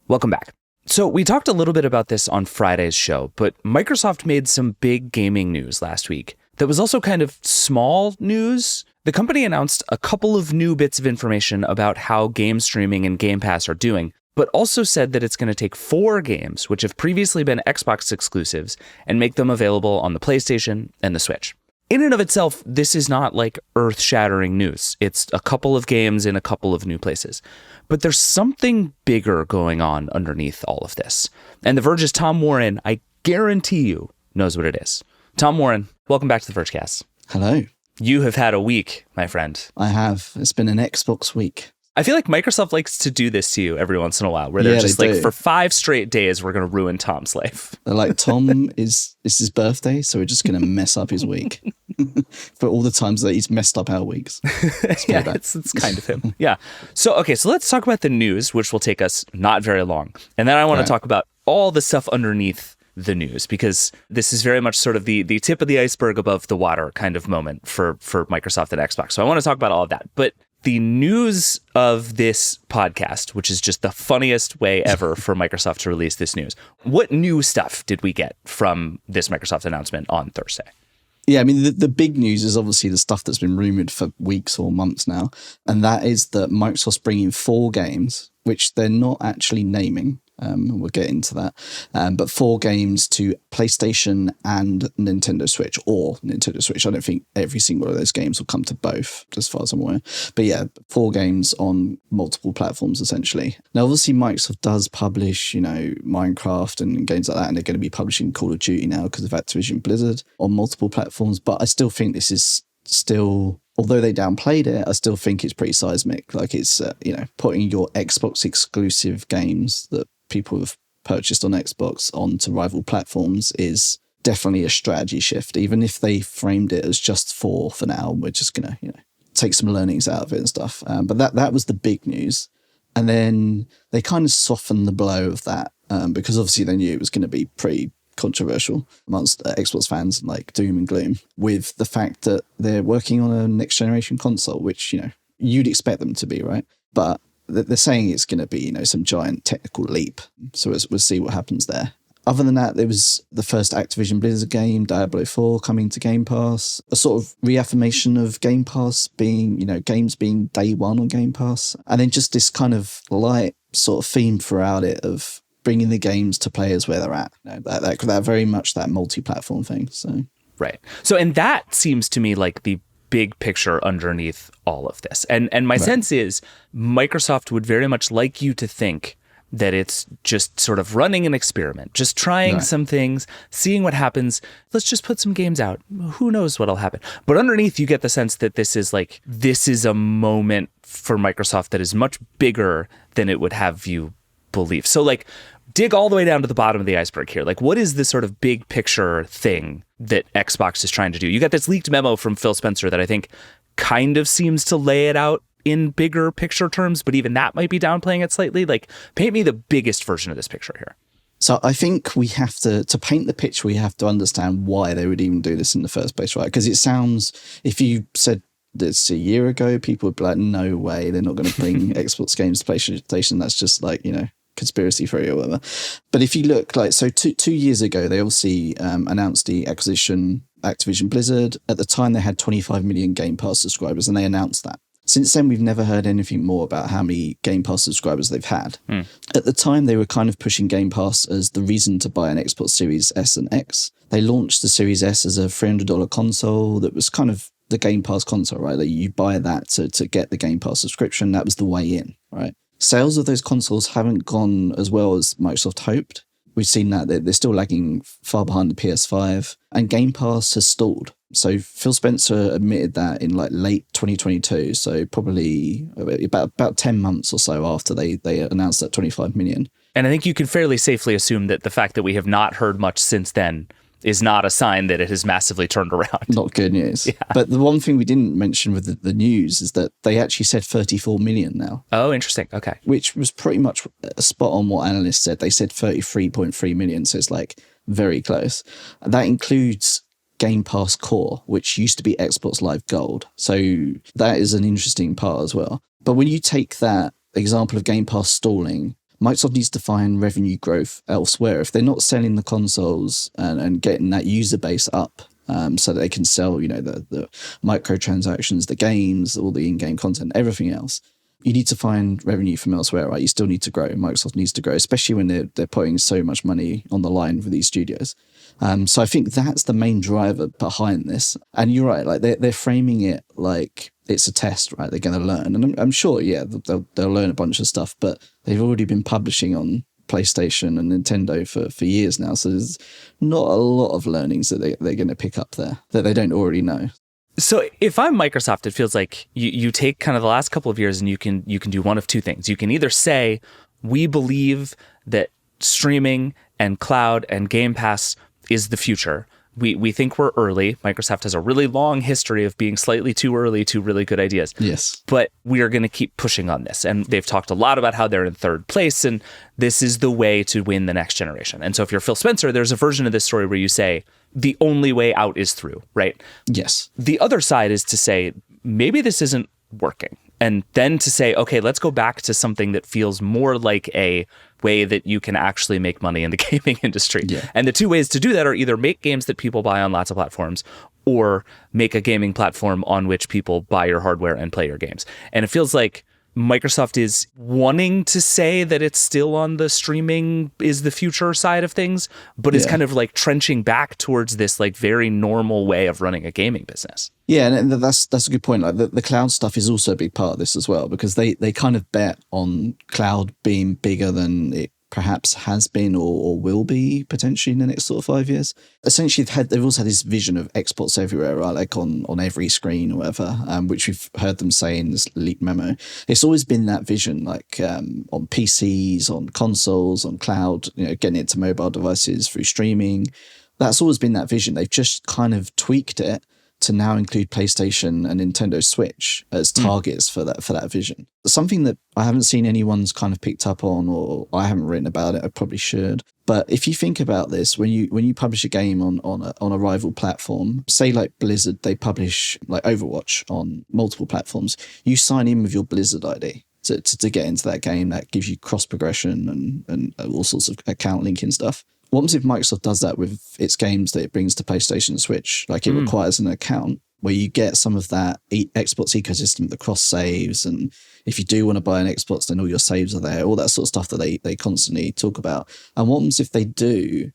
Speaker 6: Welcome back. So we talked a little bit about this on Friday's show, but Microsoft made some big gaming news last week that was also kind of small news. The company announced a couple of new bits of information about how game streaming and Game Pass are doing, but also said that it's going to take 4 games, which have previously been Xbox exclusives, and make them available on the PlayStation and the Switch. In and of itself, this is not earth-shattering news. It's a couple of games in a couple of new places. But there's something bigger going on underneath all of this. And The Verge's Tom Warren, I guarantee you, knows what it is. Tom Warren, welcome back to the Vergecast.
Speaker 12: Hello.
Speaker 6: You have had a week, my friend.
Speaker 12: I have. It's been an Xbox week.
Speaker 6: I feel like Microsoft likes to do this to you every once in a while, where they're just for 5 straight days, we're going to ruin Tom's life.
Speaker 12: They're like, Tom it's his birthday, so we're just going to mess up his week. For all the times that he's messed up our weeks.
Speaker 6: Yeah, it's kind of him. Yeah. So let's talk about the news, which will take us not very long. And then I want to talk about all the stuff underneath the news, because this is very much sort of the tip of the iceberg above the water kind of moment for Microsoft and Xbox. So I want to talk about all of that. But the news of this podcast, which is just the funniest way ever for Microsoft to release this news. What new stuff did we get from this Microsoft announcement on Thursday?
Speaker 12: Yeah, I mean, the big news is obviously the stuff that's been rumored for weeks or months now. And that is that Microsoft's bringing 4 games, which they're not actually naming. We'll get into that. But 4 games to PlayStation and Nintendo Switch, or Nintendo Switch. I don't think every single of those games will come to both, as far as I'm aware. But yeah, 4 games on multiple platforms, essentially. Now, obviously, Microsoft does publish, Minecraft and games like that, and they're going to be publishing Call of Duty now because of Activision Blizzard on multiple platforms. But I still think this is still... Although they downplayed it, I still think it's pretty seismic. It's, putting your Xbox exclusive games that people have purchased on Xbox onto rival platforms is definitely a strategy shift. Even if they framed it as just 4 for now, we're just going to, take some learnings out of it and stuff. But that was the big news. And then they kind of softened the blow of that because obviously they knew it was going to be pretty controversial amongst Xbox fans, like doom and gloom, with the fact that they're working on a next generation console, which, you know, you'd expect them to be, right? But they're saying it's going to be, you know, some giant technical leap. So we'll see what happens there. Other than that, there was the first Activision Blizzard game, Diablo 4, coming to Game Pass. A sort of reaffirmation of Game Pass being, you know, games being day one on Game Pass. And then just this kind of light sort of theme throughout it of bringing the games to players where they're at. You know, that very much that multi-platform thing. So
Speaker 6: right. So, and that seems to me like the big picture underneath all of this. And my sense is Microsoft would very much like you to think that it's just sort of running an experiment, just trying some things, seeing what happens. Let's just put some games out. Who knows what'll happen? But underneath, you get the sense that this is a moment for Microsoft that is much bigger than it would have you believe. So like, dig all the way down to the bottom of the iceberg here. Like, what is this sort of big picture thing that Xbox is trying to do? You got this leaked memo from Phil Spencer that I think kind of seems to lay it out in bigger picture terms, but even that might be downplaying it slightly. Like, paint me the biggest version of this picture here.
Speaker 12: So I think we have to paint the picture, we have to understand why they would even do this in the first place, right? Because it sounds, if you said this a year ago, people would be like, no way, they're not going to bring Xbox games to PlayStation. That's just like, you know, conspiracy theory or whatever. But if you look, like, so two years ago, they obviously announced the acquisition Activision Blizzard. At the time, they had 25 million Game Pass subscribers, and they announced that. Since then, we've never heard anything more about how many Game Pass subscribers they've had. At the time, they were kind of pushing Game Pass as the reason to buy an Xbox Series S and X. They launched the Series S as a $300 console that was kind of the Game Pass console, right? Like, you buy that to get the Game Pass subscription. That was the way in, right? Sales of those consoles haven't gone as well as Microsoft hoped. We've seen that they're still lagging far behind the PS5, and Game Pass has stalled. So Phil Spencer admitted that in like late 2022, so probably about 10 months or so after they announced that 25 million.
Speaker 6: And I think you can fairly safely assume that the fact that we have not heard much since then is not a sign that it has massively turned around.
Speaker 12: Not good news. Yeah. But the one thing we didn't mention with the news is that they actually said 34 million now.
Speaker 6: Oh, interesting. Okay.
Speaker 12: Which was pretty much spot on what analysts said. They said 33.3 million, so it's like very close. That includes Game Pass Core, which used to be Xbox Live Gold. So that is an interesting part as well. But when you take that example of Game Pass stalling, Microsoft needs to find revenue growth elsewhere. If they're not selling the consoles and getting that user base up so that they can sell, you know, the microtransactions, the games, all the in-game content, everything else, you need to find revenue from elsewhere, right? You still need to grow. Microsoft needs to grow, especially when they're putting so much money on the line for these studios. So I think that's the main driver behind this. And you're right, like they're framing it like it's a test, right? They're going to learn. And I'm sure, yeah, they'll learn a bunch of stuff, but they've already been publishing on PlayStation and Nintendo for years now. So there's not a lot of learnings that they're going to pick up there that they don't already know.
Speaker 6: So if I'm Microsoft, it feels like you take kind of the last couple of years and you can do one of two things. You can either say, we believe that streaming and cloud and Game Pass is the future. We think we're early. Microsoft has a really long history of being slightly too early to really good ideas.
Speaker 12: Yes.
Speaker 6: But we are going to keep pushing on this. And they've talked a lot about how they're in third place, and this is the way to win the next generation. And so if you're Phil Spencer, there's a version of this story where you say, the only way out is through, right?
Speaker 12: Yes.
Speaker 6: The other side is to say, maybe this isn't working. And then to say, okay, let's go back to something that feels more like a way that you can actually make money in the gaming industry.
Speaker 12: Yeah.
Speaker 6: And the two ways to do that are either make games that people buy on lots of platforms or make a gaming platform on which people buy your hardware and play your games. And it feels like Microsoft is wanting to say that it's still on the streaming is the future side of things, but is kind of like trenching back towards this like very normal way of running a gaming business.
Speaker 12: Yeah, and that's a good point. Like the cloud stuff is also a big part of this as well, because they kind of bet on cloud being bigger than it perhaps has been or will be potentially in the next sort of 5 years. Essentially, they've also had this vision of exports everywhere, right? Like on every screen or whatever, which we've heard them say in this leaked memo. It's always been that vision, like on PCs, on consoles, on cloud, you know, getting it to mobile devices through streaming. That's always been that vision. They've just kind of tweaked it to now include PlayStation and Nintendo Switch as targets for that vision. Something that I haven't seen anyone's kind of picked up on, or I haven't written about it. I probably should. But if you think about this, when you publish a game on a rival platform, say like Blizzard, they publish like Overwatch on multiple platforms. You sign in with your Blizzard ID to get into that game. That gives you cross progression and all sorts of account linking stuff. What happens if Microsoft does that with its games that it brings to PlayStation and Switch? Like it requires an account where you get some of that Xbox ecosystem, the cross saves, and if you do want to buy an Xbox, then all your saves are there, all that sort of stuff that they constantly talk about. And what happens if they do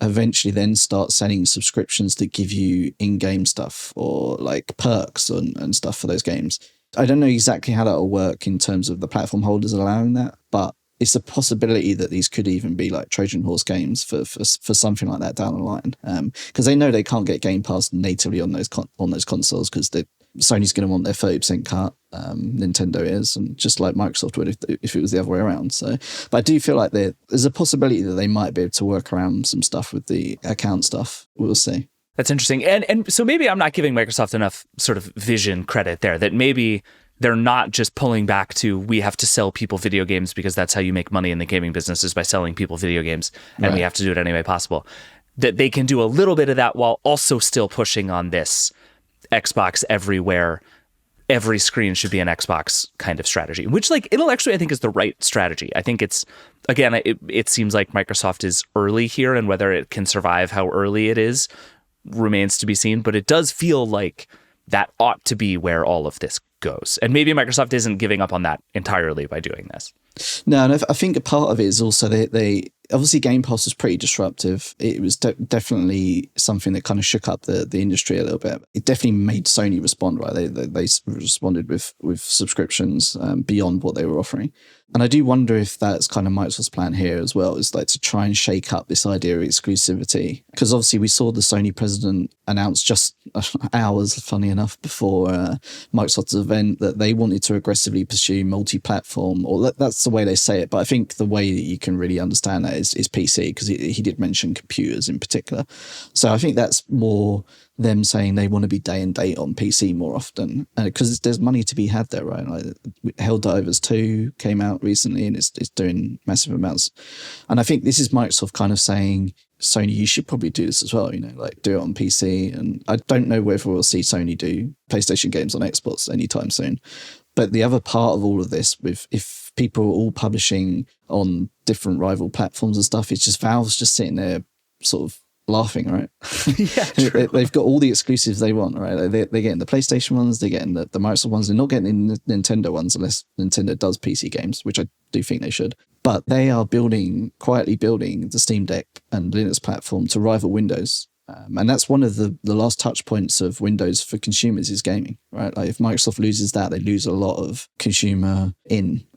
Speaker 12: eventually then start selling subscriptions that give you in-game stuff or like perks and stuff for those games? I don't know exactly how that will work in terms of the platform holders allowing that, but it's a possibility that these could even be like Trojan horse games for something like that down the line, because they know they can't get Game Pass natively on those consoles because Sony's going to want their 30% cut. Nintendo is, and just like Microsoft would if it was the other way around. So, but I do feel like there's a possibility that they might be able to work around some stuff with the account stuff. We'll see.
Speaker 6: That's interesting. And so maybe I'm not giving Microsoft enough sort of vision credit there, that maybe they're not just pulling back to, we have to sell people video games because that's how you make money in the gaming business, is by selling people video games, and we have to do it any way possible. That they can do a little bit of that while also still pushing on this Xbox everywhere, every screen should be an Xbox kind of strategy, which like intellectually I think is the right strategy. I think it's, again, it seems like Microsoft is early here, and whether it can survive how early it is remains to be seen, but it does feel like that ought to be where all of this goes. And maybe Microsoft isn't giving up on that entirely by doing this.
Speaker 12: No, and I think a part of it is also they obviously Game Pass was pretty disruptive. It was definitely something that kind of shook up the industry a little bit. It definitely made Sony respond, right? They responded with subscriptions beyond what they were offering. And I do wonder if that's kind of Microsoft's plan here as well, is like to try and shake up this idea of exclusivity. Because obviously we saw the Sony president announce just hours, funny enough, before Microsoft's event that they wanted to aggressively pursue multi-platform, or that's the way they say it. But I think the way that you can really understand that is PC, because he did mention computers in particular. So I think that's more them saying they want to be day and date on PC more often, because there's money to be had there, right? Like Helldivers 2 came out recently and it's doing massive amounts. And I think this is Microsoft kind of saying, Sony, you should probably do this as well, like do it on PC. And I don't know whether we'll see Sony do PlayStation games on Xbox anytime soon. But the other part of all of this, if people are all publishing on different rival platforms and stuff, it's just Valve's just sitting there sort of laughing, right?
Speaker 6: Yeah, true.
Speaker 12: They've got all the exclusives they want, right? They're getting the PlayStation ones, they're getting the Microsoft ones, they're not getting the Nintendo ones unless Nintendo does PC games, which I do think they should. But they are quietly building the Steam Deck and Linux platform to rival Windows. And that's one of the last touch points of Windows for consumers is gaming, right? Like if Microsoft loses that, they lose a lot of consumer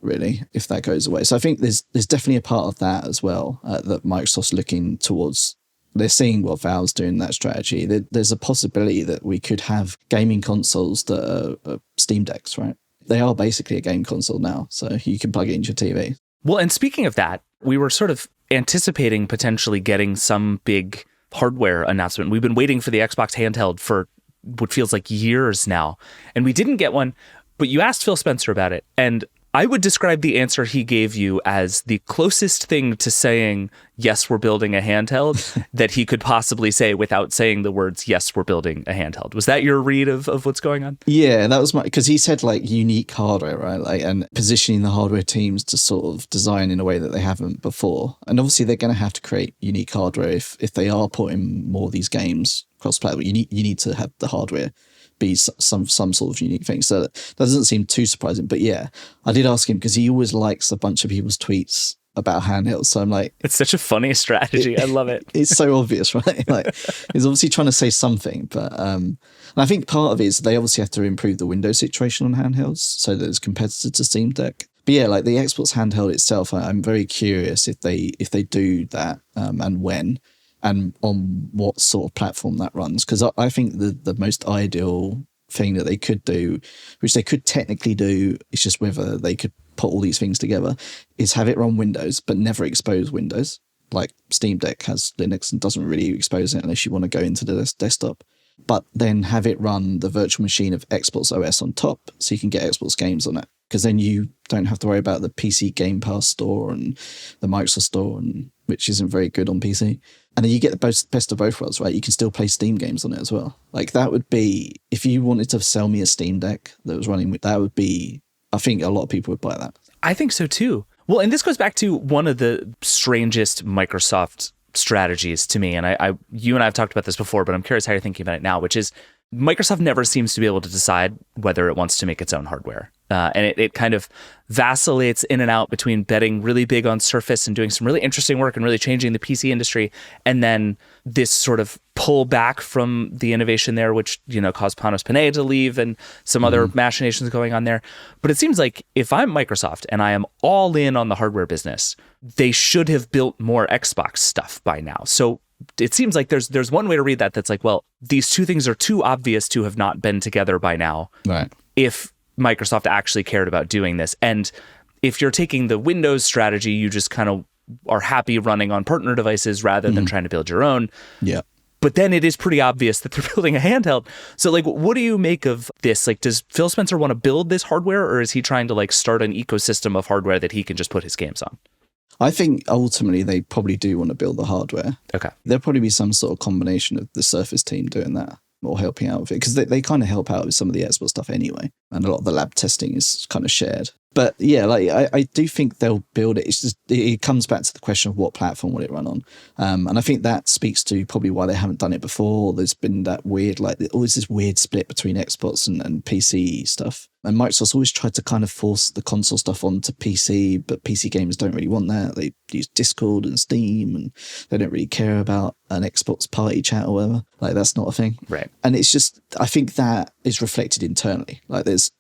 Speaker 12: really, if that goes away. So I think there's definitely a part of that as well that Microsoft's looking towards. They're seeing what Valve's doing in that strategy. There's a possibility that we could have gaming consoles that are Steam Decks, right? They are basically a game console now, so you can plug it into your TV.
Speaker 6: Well, and speaking of that, we were sort of anticipating potentially getting some big hardware announcement. We've been waiting for the Xbox handheld for what feels like years now, and we didn't get one, but you asked Phil Spencer about it, and I would describe the answer he gave you as the closest thing to saying, yes, we're building a handheld that he could possibly say without saying the words, yes, we're building a handheld. Was that your read of what's going on?
Speaker 12: Yeah, that was because he said like unique hardware, right? Like, and positioning the hardware teams to sort of design in a way that they haven't before. And obviously they're going to have to create unique hardware if they are putting more of these games cross-platform. You need to have the hardware be some sort of unique thing. So that doesn't seem too surprising. But yeah, I did ask him because he always likes a bunch of people's tweets about handhelds. So I'm like,
Speaker 6: it's such a funny strategy. I love it.
Speaker 12: It's so obvious, right? Like he's obviously trying to say something, but and I think part of it is they obviously have to improve the Windows situation on handhelds so that it's competitive to Steam Deck. But yeah, like the Xbox handheld itself, I'm very curious if they do that and when. And on what sort of platform that runs. Because I think the most ideal thing that they could do, which they could technically do, it's just whether they could put all these things together, is have it run Windows, but never expose Windows. Like Steam Deck has Linux and doesn't really expose it unless you want to go into the desktop. but then have it run the virtual machine of Xbox OS on top, so you can get Xbox games on it. Because then you don't have to worry about the PC Game Pass store and the Microsoft store, which isn't very good on PC. And then you get the best of both worlds, right? You can still play Steam games on it as well. Like that would be, if you wanted to sell me a Steam Deck that was running with, that would be, I think a lot of people would buy that.
Speaker 6: I think so too. Well, and this goes back to one of the strangest Microsoft strategies to me. And you and I have talked about this before, but I'm curious how you're thinking about it now, which is Microsoft never seems to be able to decide whether it wants to make its own hardware. And it kind of vacillates in and out between betting really big on Surface and doing some really interesting work and really changing the PC industry, and then this sort of pull back from the innovation there, which, caused Panos Panay to leave and some other machinations going on there. But it seems like if I'm Microsoft and I am all in on the hardware business, they should have built more Xbox stuff by now. So it seems like there's one way to read that's like, well, these two things are too obvious to have not been together by now.
Speaker 12: Right.
Speaker 6: If Microsoft actually cared about doing this. And if you're taking the Windows strategy, you just kind of are happy running on partner devices rather than trying to build your own.
Speaker 12: Yeah.
Speaker 6: But then it is pretty obvious that they're building a handheld. So like, what do you make of this? Like, does Phil Spencer want to build this hardware, or is he trying to like start an ecosystem of hardware that he can just put his games on?
Speaker 12: I think ultimately they probably do want to build the hardware.
Speaker 6: Okay.
Speaker 12: There'll probably be some sort of combination of the Surface team doing that or helping out with it, because they kind of help out with some of the Xbox stuff anyway. And a lot of the lab testing is kind of shared. But yeah, like I do think they'll build it. It's just, it comes back to the question of what platform will it run on. And I think that speaks to probably why they haven't done it before. There's been that weird, like always this weird split between Xbox and PC stuff. And Microsoft's always tried to kind of force the console stuff onto PC, but PC gamers don't really want that. They use Discord and Steam, and they don't really care about an Xbox party chat or whatever. Like that's not a thing.
Speaker 6: Right.
Speaker 12: And it's just, I think that is reflected internally. Like there's,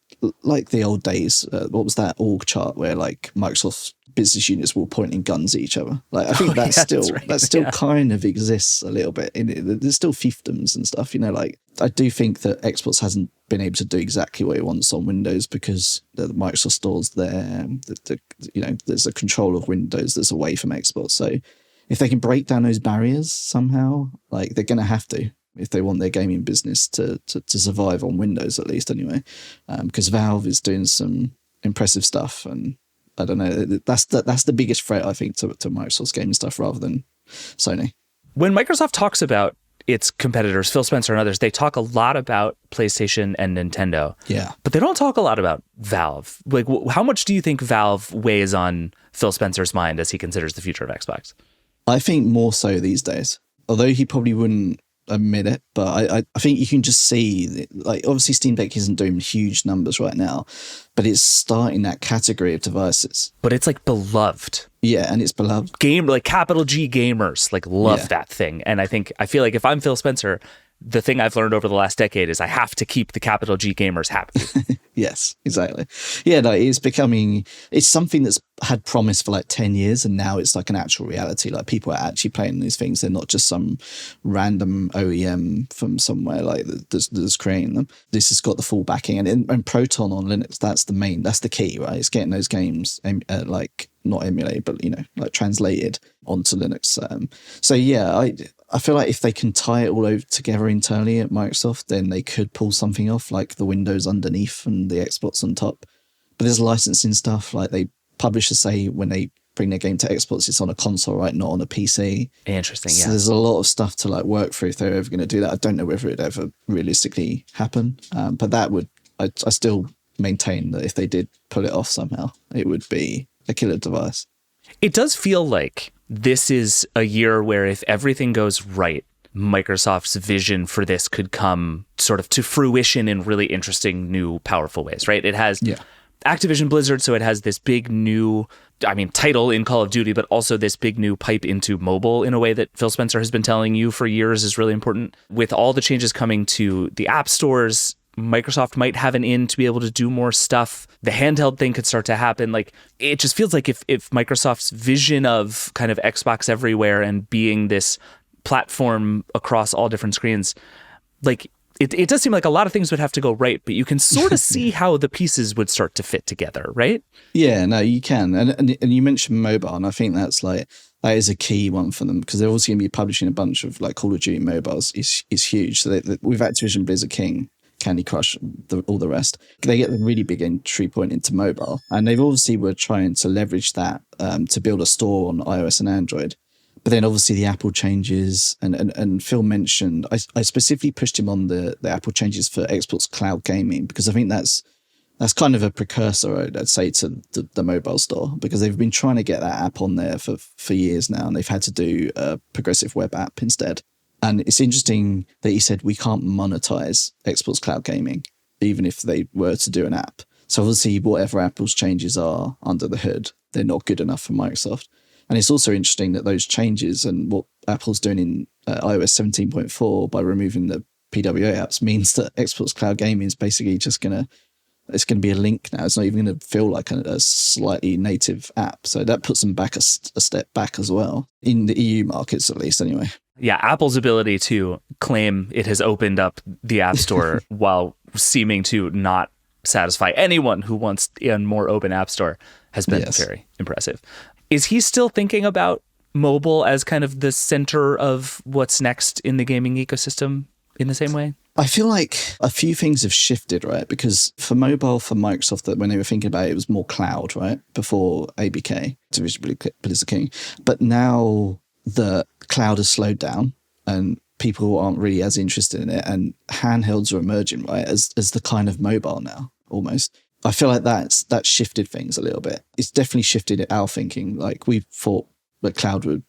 Speaker 12: like the old days, what was that org chart where like Microsoft business units were pointing guns at each other? Like I think that still kind of exists a little bit in it. There's still fiefdoms and stuff, like I do think that Xbox hasn't been able to do exactly what it wants on Windows because the Microsoft store's there. There's a control of Windows that's away from Xbox. So if they can break down those barriers somehow, like they're going to have to, if they want their gaming business to survive on Windows, at least anyway, because Valve is doing some impressive stuff, and I don't know, that's the biggest threat I think to Microsoft's gaming stuff rather than Sony. When
Speaker 6: Microsoft talks about its competitors, Phil Spencer and others, they talk a lot about PlayStation and Nintendo.
Speaker 12: Yeah,
Speaker 6: but they don't talk a lot about Valve. Like, how much do you think Valve weighs on Phil Spencer's mind as he considers the future of Xbox?
Speaker 12: I think more so these days, although he probably wouldn't admit it, but I think you can just see, like, obviously Steam Deck isn't doing huge numbers right now, but it's starting that category of devices.
Speaker 6: But it's like beloved.
Speaker 12: Yeah, and it's beloved.
Speaker 6: Like capital G gamers like love that thing. And I feel like if I'm Phil Spencer, the thing I've learned over the last decade is I have to keep the capital G gamers happy.
Speaker 12: Yes, exactly. Yeah, no, it's something that's had promise for like 10 years and now it's like an actual reality. Like people are actually playing these things. They're not just some random OEM from somewhere like that's creating them. This has got the full backing, and Proton on Linux, that's the key, right? It's getting those games like not emulated, but like translated onto Linux. So yeah, I feel like if they can tie it all over together internally at Microsoft, then they could pull something off, like the Windows underneath and the Xbox on top. But there's licensing stuff, like publishers say when they bring their game to Xbox, it's on a console, right, not on a PC.
Speaker 6: Interesting,
Speaker 12: So there's a lot of stuff to like work through if they're ever going to do that. I don't know whether it'd ever realistically happen, but that would, I still maintain that if they did pull it off somehow, it would be a killer device.
Speaker 6: It does feel like this is a year where if everything goes right, Microsoft's vision for this could come sort of to fruition in really interesting, new, powerful ways, right? It has Activision Blizzard, so it has this big new, title in Call of Duty, but also this big new pipe into mobile in a way that Phil Spencer has been telling you for years is really important. With all the changes coming to the app stores, Microsoft might have an in to be able to do more stuff. The handheld thing could start to happen. Like, it just feels like if Microsoft's vision of kind of Xbox everywhere and being this platform across all different screens, like it does seem like a lot of things would have to go right, but you can sort of see how the pieces would start to fit together, right?
Speaker 12: Yeah, no, you can. And you mentioned mobile, and I think that's like, That is a key one for them because they're also going to be publishing a bunch of like Call of Duty mobiles. Is huge. So with Activision Blizzard King, Candy Crush, all the rest, they get a really big entry point into mobile, and they've obviously were trying to leverage that to build a store on iOS and Android. But then obviously the Apple changes, and Phil mentioned, I specifically pushed him on the Apple changes for Xbox Cloud Gaming because I think that's kind of a precursor, I'd say, to the mobile store, because they've been trying to get that app on there for years now, and they've had to do a progressive web app instead. And it's interesting that he said we can't monetize Xbox Cloud Gaming, even if they were to do an app. So obviously whatever Apple's changes are under the hood, they're not good enough for Microsoft. And it's also interesting that those changes and what Apple's doing in iOS 17.4 by removing the PWA apps means that Xbox Cloud Gaming is basically just it's going to be a link now. It's not even going to feel like a slightly native app. So that puts them back a step back as well, in the EU markets at least anyway.
Speaker 6: Yeah, Apple's ability to claim it has opened up the App Store while seeming to not satisfy anyone who wants a more open App Store has been very impressive. Is he still thinking about mobile as kind of the center of what's next in the gaming ecosystem in the same way?
Speaker 12: I feel like a few things have shifted, right? Because for mobile, for Microsoft, that when they were thinking about it, it was more cloud, right? Before ABK, Activision Blizzard King. But now the cloud has slowed down and people aren't really as interested in it. And handhelds are emerging, right? As the kind of mobile now, almost. I feel like that's shifted things a little bit. It's definitely shifted our thinking. Like we thought that cloud would,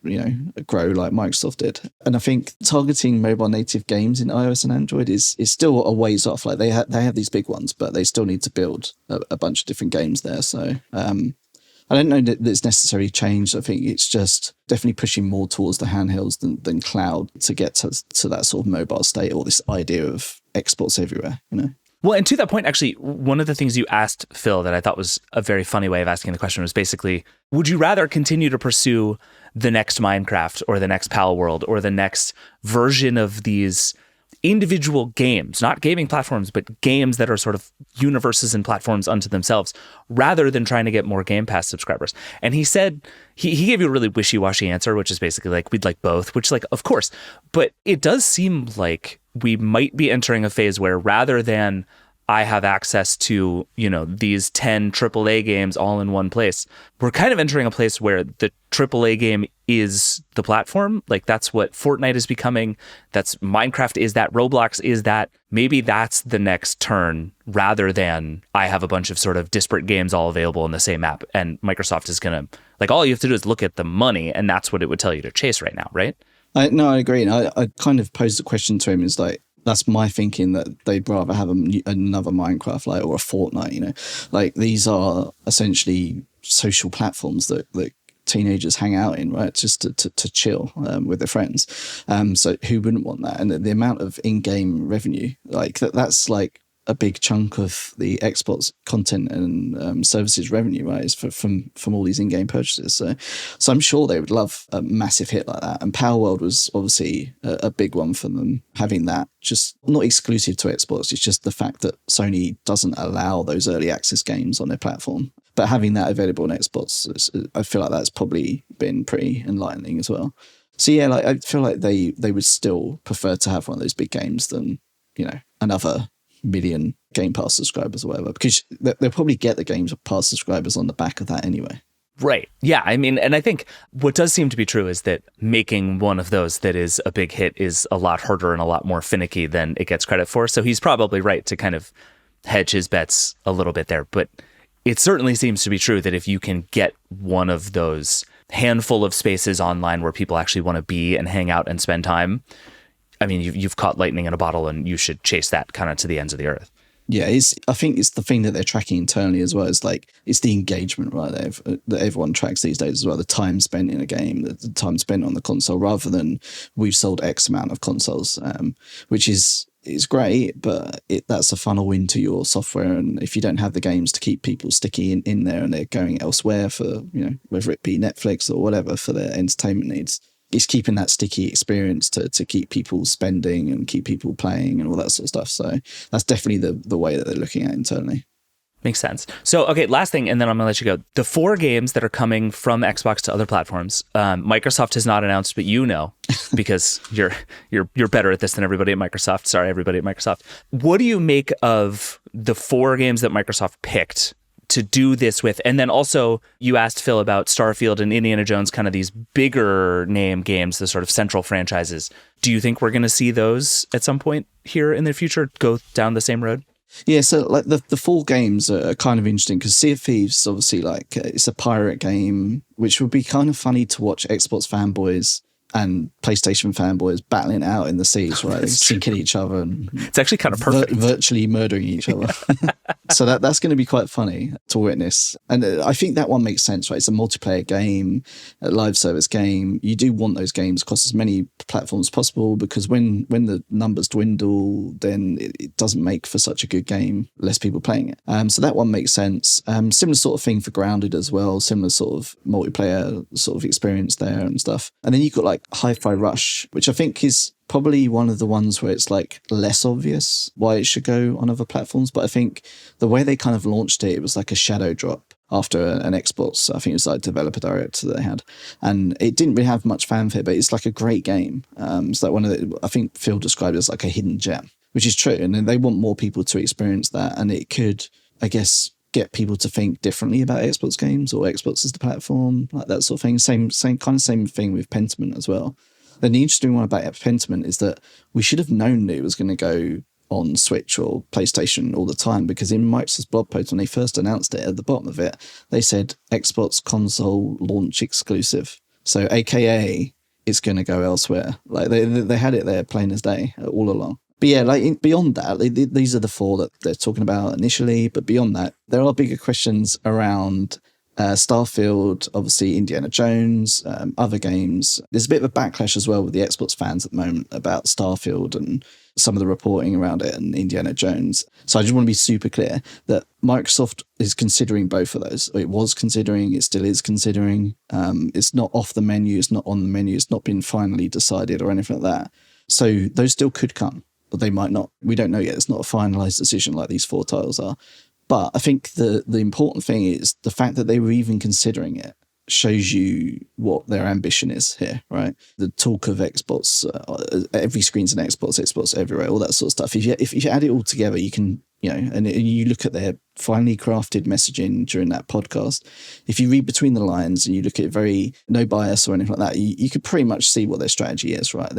Speaker 12: grow like Microsoft did. And I think targeting mobile native games in iOS and Android is still a ways off. Like they have these big ones, but they still need to build a bunch of different games there. So I don't know that it's necessarily changed. I think it's just definitely pushing more towards the handhelds than cloud to get to that sort of mobile state, or this idea of exports everywhere,
Speaker 6: Well, and to that point, actually, one of the things you asked Phil that I thought was a very funny way of asking the question was basically, would you rather continue to pursue the next Minecraft or the next Pal World or the next version of these individual games, not gaming platforms, but games that are sort of universes and platforms unto themselves, rather than trying to get more Game Pass subscribers? And he said, he gave you a really wishy-washy answer, which is basically like, we'd like both, which like, of course, but it does seem like we might be entering a phase where rather than I have access to, these 10 AAA games all in one place, we're kind of entering a place where the AAA game is the platform. Like that's what Fortnite is becoming. That's Minecraft is that, Roblox is that. Maybe that's the next turn rather than I have a bunch of sort of disparate games all available in the same app. And Microsoft is going to, like, all you have to do is look at the money, and that's what it would tell you to chase right now, right?
Speaker 12: No, I agree. And I kind of posed the question to him, is like, that's my thinking, that they'd rather have another Minecraft, like, or a Fortnite, like these are essentially social platforms that teenagers hang out in, right? Just to chill with their friends. So who wouldn't want that? And the amount of in-game revenue, like that's like a big chunk of the Xbox content and services revenue, right, is from all these in-game purchases. So I'm sure they would love a massive hit like that. And Power World was obviously a big one for them, having that just not exclusive to Xbox. It's just the fact that Sony doesn't allow those early access games on their platform. But having that available on Xbox, I feel like that's probably been pretty enlightening as well. So yeah, like I feel like they would still prefer to have one of those big games than, another million Game Pass subscribers or whatever, because they'll probably get the Game Pass subscribers on the back of that anyway.
Speaker 6: Right. Yeah. I mean, and I think what does seem to be true is that making one of those that is a big hit is a lot harder and a lot more finicky than it gets credit for. So he's probably right to kind of hedge his bets a little bit there. But it certainly seems to be true that if you can get one of those handful of spaces online where people actually want to be and hang out and spend time, I mean, you've caught lightning in a bottle, and you should chase that kind of to the ends of the earth.
Speaker 12: Yeah, I think it's the thing that they're tracking internally as well. It's like, it's the engagement, right? That everyone tracks these days as well. The time spent in a game, the time spent on the console, rather than we've sold X amount of consoles, which is great, but that's a funnel into your software. And if you don't have the games to keep people sticky in there, and they're going elsewhere for, whether it be Netflix or whatever for their entertainment needs, it's keeping that sticky experience to keep people spending and keep people playing and all that sort of stuff. So that's definitely the way that they're looking at internally.
Speaker 6: Makes sense. So, okay, last thing, and then I'm going to let you go. The 4 games that are coming from Xbox to other platforms, Microsoft has not announced, but you know, because you're better at this than everybody at Microsoft. Sorry, everybody at Microsoft. What do you make of the 4 games that Microsoft picked to do this with? And then also, you asked Phil about Starfield and Indiana Jones, kind of these bigger name games, the sort of central franchises. Do you think we're going to see those at some point here in the future go down the same road?
Speaker 12: Yeah, so like the 4 games are kind of interesting because Sea of Thieves, obviously, like it's a pirate game, which would be kind of funny to watch Xbox fanboys and PlayStation fanboys battling it out in the seas, right? Sinking each other and
Speaker 6: it's actually kind of perfect.
Speaker 12: Virtually murdering each other. So that's going to be quite funny to witness. And I think that one makes sense, right? It's a multiplayer game, a live service game. You do want those games across as many platforms as possible because when the numbers dwindle, then it doesn't make for such a good game, less people playing it. So that one makes sense. Similar sort of thing for Grounded as well, similar sort of multiplayer sort of experience there and stuff. And then you've got like Hi-Fi Rush, which I think is probably one of the ones where it's like less obvious why it should go on other platforms. But I think the way they kind of launched it, it was like a shadow drop after an Xbox. I think it was like developer direct that they had, and it didn't really have much fanfare, but it's like a great game. It's like one of the, I think Phil described it as like a hidden gem, which is true. And they want more people to experience that. And it could, I guess, get people to think differently about Xbox games or Xbox as the platform, like that sort of thing. Same thing with Pentiment as well. Then the interesting one about Pentiment is that we should have known that it was going to go on Switch or PlayStation all the time, because in Microsoft's blog post, when they first announced it, at the bottom of it, they said Xbox console launch exclusive. So AKA it's going to go elsewhere. Like they had it there plain as day all along. But yeah, like beyond that, these are the 4 that they're talking about initially. But beyond that, there are bigger questions around Starfield, obviously Indiana Jones, other games. There's a bit of a backlash as well with the Xbox fans at the moment about Starfield and some of the reporting around it and Indiana Jones. So I just want to be super clear that Microsoft is considering both of those. It was considering, it still is considering. It's not off the menu, it's not on the menu, it's not been finally decided or anything like that. So those still could come, but they might not. We don't know yet. It's not a finalized decision like these 4 titles are. But I think the important thing is the fact that they were even considering it shows you what their ambition is here, right? The talk of Xbox, every screen's an Xbox everywhere, all that sort of stuff. If you add it all together, you can, and you look at their finely crafted messaging during that podcast. If you read between the lines and you look at it very no bias or anything like that, you could pretty much see what their strategy is, right?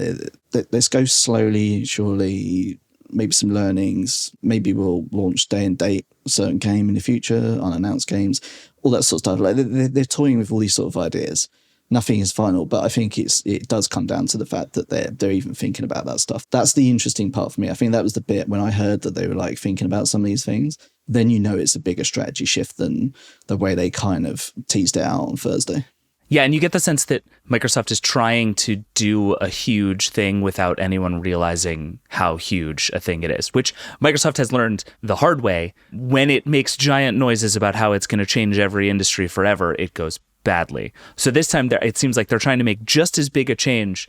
Speaker 12: Let's go slowly, surely. Maybe some learnings. Maybe we'll launch day and date a certain game in the future, unannounced games, all that sort of stuff. Like they're toying with all these sort of ideas. Nothing is final, but I think it does come down to the fact that they're even thinking about that stuff. That's the interesting part for me. I think that was the bit when I heard that they were like thinking about some of these things. Then it's a bigger strategy shift than the way they kind of teased it out on Thursday.
Speaker 6: Yeah, and you get the sense that Microsoft is trying to do a huge thing without anyone realizing how huge a thing it is, which Microsoft has learned the hard way. When it makes giant noises about how it's going to change every industry forever, it goes badly. So this time, it seems like they're trying to make just as big a change,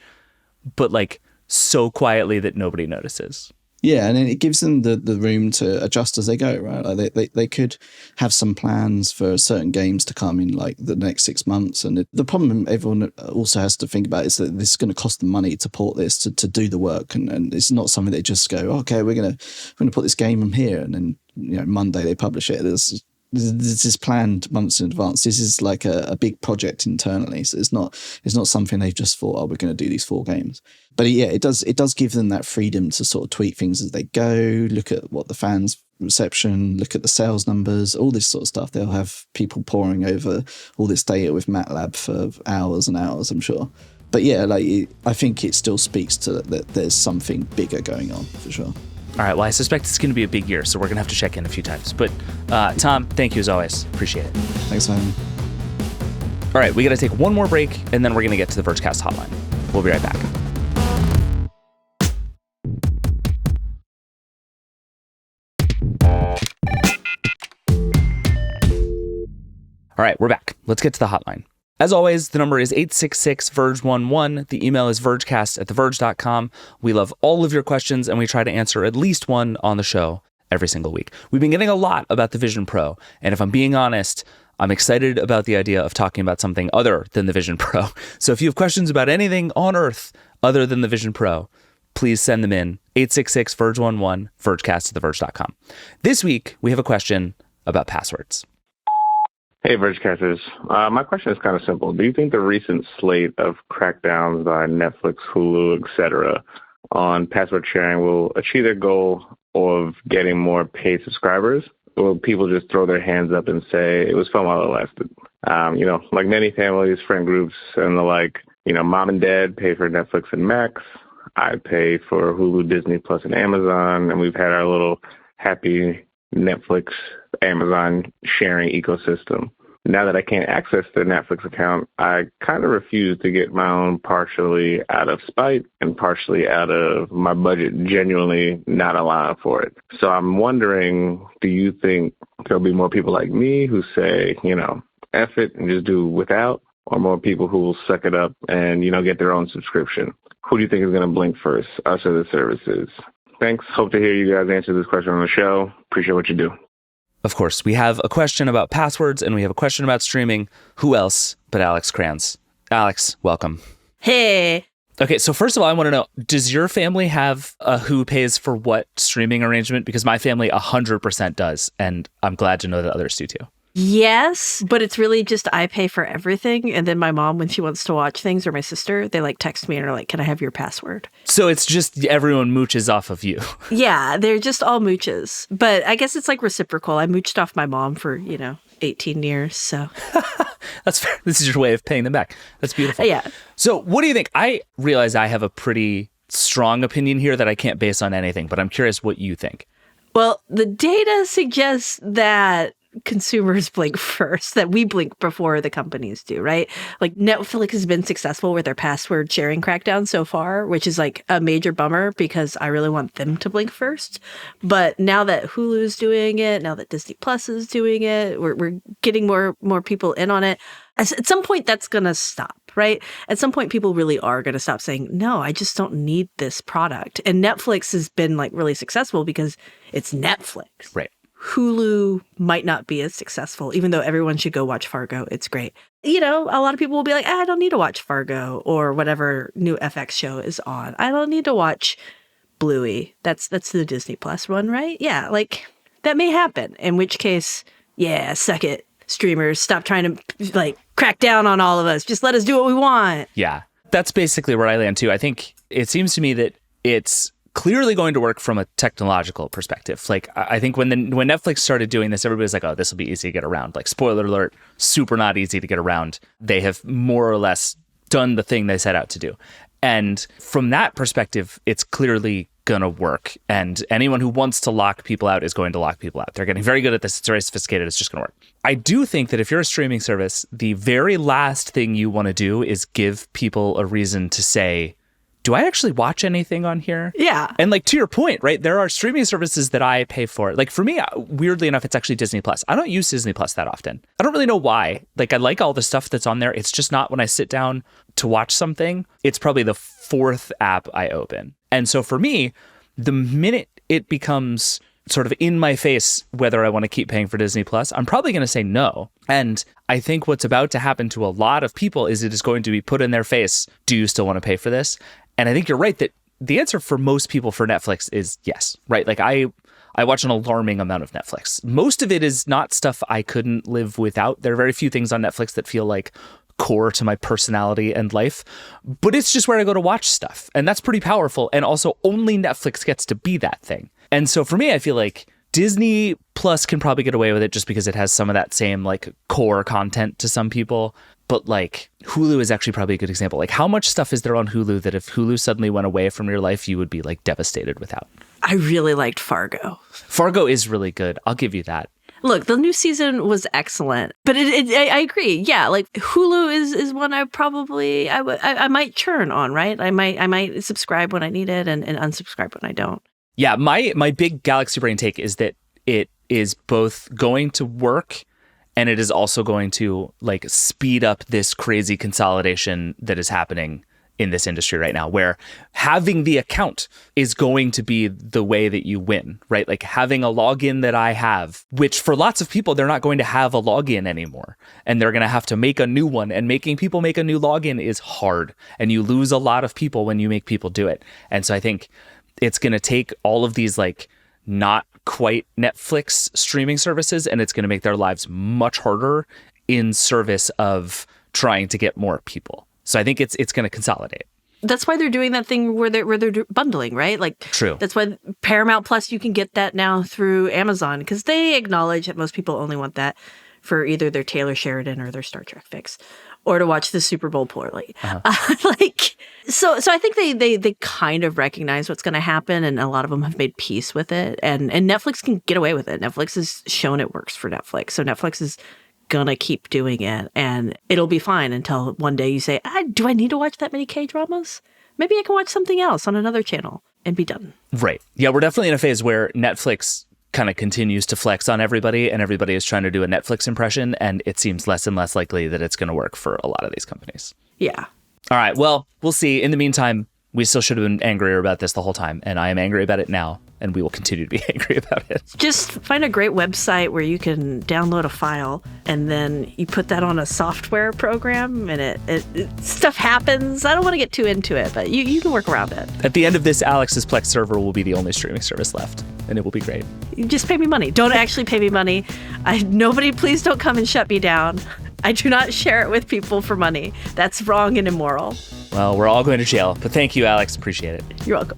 Speaker 6: but like so quietly that nobody notices.
Speaker 12: Yeah, and it gives them the room to adjust as they go, right? Like they could have some plans for certain games to come in like the next 6 months. And the problem everyone also has to think about is that this is going to cost them money to port this, to do the work. And it's not something they just go, okay, we're going to put this game in here. And then, Monday they publish it. This is planned months in advance. This is like a big project internally. So it's not something they've just thought, we're going to do these 4 games. But yeah, it does give them that freedom to sort of tweak things as they go, look at what the fans' reception, look at the sales numbers, all this sort of stuff. They'll have people poring over all this data with MATLAB for hours and hours, I'm sure. But yeah, I think it still speaks to that there's something bigger going on for sure.
Speaker 6: All right, well, I suspect it's going to be a big year, so we're going to have to check in a few times. But Tom, thank you as always. Appreciate it.
Speaker 12: Thanks for having me.
Speaker 6: All right, we got to take one more break, and then we're going to get to the Vergecast Hotline. We'll be right back. All right, we're back. Let's get to the hotline. As always, the number is 866-VERGE11. The email is vergecast@theverge.com. We love all of your questions, and we try to answer at least one on the show every single week. We've been getting a lot about the Vision Pro, and if I'm being honest, I'm excited about the idea of talking about something other than the Vision Pro. So if you have questions about anything on Earth other than the Vision Pro, please send them in. 866-VERGE11, vergecast@theverge.com. This week, we have a question about passwords.
Speaker 13: Hey, Vergecasters. My question is kind of simple. Do you think the recent slate of crackdowns by Netflix, Hulu, etc. on password sharing will achieve their goal of getting more paid subscribers? Or will people just throw their hands up and say it was fun while it lasted? Like many families, friend groups, and the like, mom and dad pay for Netflix and Max. I pay for Hulu, Disney Plus, and Amazon, and we've had our little happy Netflix, Amazon sharing ecosystem. Now that I can't access the Netflix account, I kind of refuse to get my own, partially out of spite and partially out of my budget genuinely not allowing for it. So I'm wondering, do you think there'll be more people like me who say, F it and just do without, or more people who will suck it up and, get their own subscription? Who do you think is going to blink first, us or the services? Thanks. Hope to hear you guys answer this question on the show. Appreciate what you do.
Speaker 6: Of course, we have a question about passwords and we have a question about streaming. Who else but Alex Cranz? Alex, welcome.
Speaker 14: Hey.
Speaker 6: Okay, so first of all, I want to know, does your family have a who pays for what streaming arrangement? Because my family 100% does, and I'm glad to know that others do too.
Speaker 14: Yes, but it's really just I pay for everything. And then my mom, when she wants to watch things, or my sister, they text me and are like, can I have your password?
Speaker 6: So it's just everyone mooches off of you.
Speaker 14: Yeah, they're just all mooches. But I guess it's reciprocal. I mooched off my mom for, 18 years. So
Speaker 6: that's fair. This is your way of paying them back. That's beautiful.
Speaker 14: Yeah.
Speaker 6: So what do you think? I realize I have a pretty strong opinion here that I can't base on anything, but I'm curious what you think.
Speaker 14: Well, the data suggests that consumers blink first, that we blink before the companies do, right? Netflix has been successful with their password sharing crackdown so far, which is a major bummer because I really want them to blink first. But now that Hulu's doing it, now that Disney Plus is doing it, we're getting more people in on it. At some point, that's going to stop, right? At some point, people really are going to stop saying, no, I just don't need this product. And Netflix has been really successful because it's Netflix.
Speaker 6: Right.
Speaker 14: Hulu might not be as successful, even though everyone should go watch Fargo. It's great. A lot of people will be like, I don't need to watch Fargo or whatever new FX show is on. I don't need to watch Bluey. That's the Disney Plus one, right? Yeah, that may happen. In which case, yeah, suck it, streamers. Stop trying to crack down on all of us. Just let us do what we want.
Speaker 6: Yeah, that's basically where I land too. I think it seems to me that it's clearly going to work from a technological perspective. I think when Netflix started doing this, everybody was like, oh, this will be easy to get around. Spoiler alert, super not easy to get around. They have more or less done the thing they set out to do. And from that perspective, it's clearly going to work. And anyone who wants to lock people out is going to lock people out. They're getting very good at this. It's very sophisticated. It's just going to work. I do think that if you're a streaming service, the very last thing you want to do is give people a reason to say, do I actually watch anything on here?
Speaker 14: Yeah.
Speaker 6: And to your point, right, there are streaming services that I pay for. For me, weirdly enough, it's actually Disney Plus. I don't use Disney Plus that often. I don't really know why. I like all the stuff that's on there. It's just not when I sit down to watch something. It's probably the fourth app I open. And so for me, the minute it becomes sort of in my face whether I want to keep paying for Disney Plus, I'm probably going to say no. And I think what's about to happen to a lot of people is it is going to be put in their face, do you still want to pay for this? And I think you're right that the answer for most people for Netflix is yes, right? I watch an alarming amount of Netflix. Most of it is not stuff I couldn't live without. There are very few things on Netflix that feel core to my personality and life, but it's just where I go to watch stuff. And that's pretty powerful. And also only Netflix gets to be that thing. And so for me, I feel like Disney Plus can probably get away with it just because it has some of that same core content to some people. But Hulu is actually probably a good example. How much stuff is there on Hulu that if Hulu suddenly went away from your life, you would be devastated without?
Speaker 14: I really liked Fargo.
Speaker 6: Fargo is really good. I'll give you that.
Speaker 14: Look, the new season was excellent, but I agree. Yeah, Hulu is one I might churn on, right? I might subscribe when I need it and unsubscribe when I don't.
Speaker 6: Yeah, my big Galaxy Brain take is that it is both going to work and it is also going to speed up this crazy consolidation that is happening in this industry right now, where having the account is going to be the way that you win, right? Like having a login that I have, which for lots of people, they're not going to have a login anymore. And they're going to have to make a new one. And making people make a new login is hard. And you lose a lot of people when you make people do it. And so I think it's going to take all of these like not quite Netflix streaming services, and it's going to make their lives much harder in service of trying to get more people. So I think it's going to consolidate.
Speaker 14: That's why they're doing that thing where they're bundling, right? Like,
Speaker 6: true.
Speaker 14: That's why Paramount Plus, you can get that now through Amazon, because they acknowledge that most people only want that for either their Taylor Sheridan or their Star Trek fix, or to watch the Super Bowl poorly. So I think they kind of recognize what's going to happen, and a lot of them have made peace with it. And Netflix can get away with it. Netflix has shown it works for Netflix, so Netflix is gonna keep doing it, and it'll be fine until one day you say, do I need to watch that many K-dramas? Maybe I can watch something else on another channel and be done.
Speaker 6: Right. Yeah, we're definitely in a phase where Netflix kind of continues to flex on everybody, and everybody is trying to do a Netflix impression, and it seems less and less likely that it's going to work for a lot of these companies.
Speaker 14: Yeah.
Speaker 6: All right, well, we'll see. In the meantime, we still should have been angrier about this the whole time, and I am angry about it now, and we will continue to be angry about it.
Speaker 14: Just find a great website where you can download a file, and then you put that on a software program, and it stuff happens. I don't want to get too into it, but you can work around it.
Speaker 6: At the end of this, Alex's Plex server will be the only streaming service left, and it will be great.
Speaker 14: You just pay me money. Don't actually pay me money. Nobody, please don't come and shut me down. I do not share it with people for money. That's wrong and immoral.
Speaker 6: Well, we're all going to jail, but thank you, Alex. Appreciate it.
Speaker 14: You're welcome.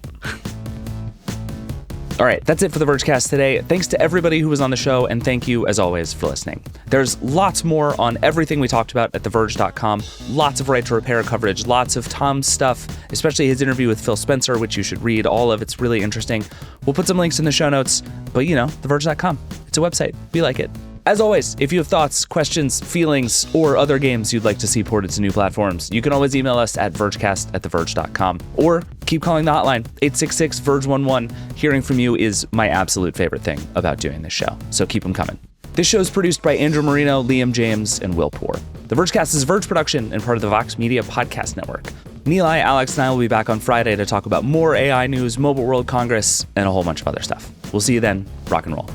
Speaker 6: All right, that's it for the Vergecast today. Thanks to everybody who was on the show, and thank you, as always, for listening. There's lots more on everything we talked about at theverge.com. Lots of Right to Repair coverage, lots of Tom's stuff, especially his interview with Phil Spencer, which you should read all of. It's really interesting. We'll put some links in the show notes, but theverge.com. It's a website. We like it. As always, if you have thoughts, questions, feelings, or other games you'd like to see ported to new platforms, you can always email us at vergecast@theverge.com, or keep calling the hotline, 866-VERGE11. Hearing from you is my absolute favorite thing about doing this show, so keep them coming. This show is produced by Andrew Marino, Liam James, and Will Poor. The Vergecast is a Verge production and part of the Vox Media Podcast Network. Nilay, Alex, and I will be back on Friday to talk about more AI news, Mobile World Congress, and a whole bunch of other stuff. We'll see you then. Rock and roll.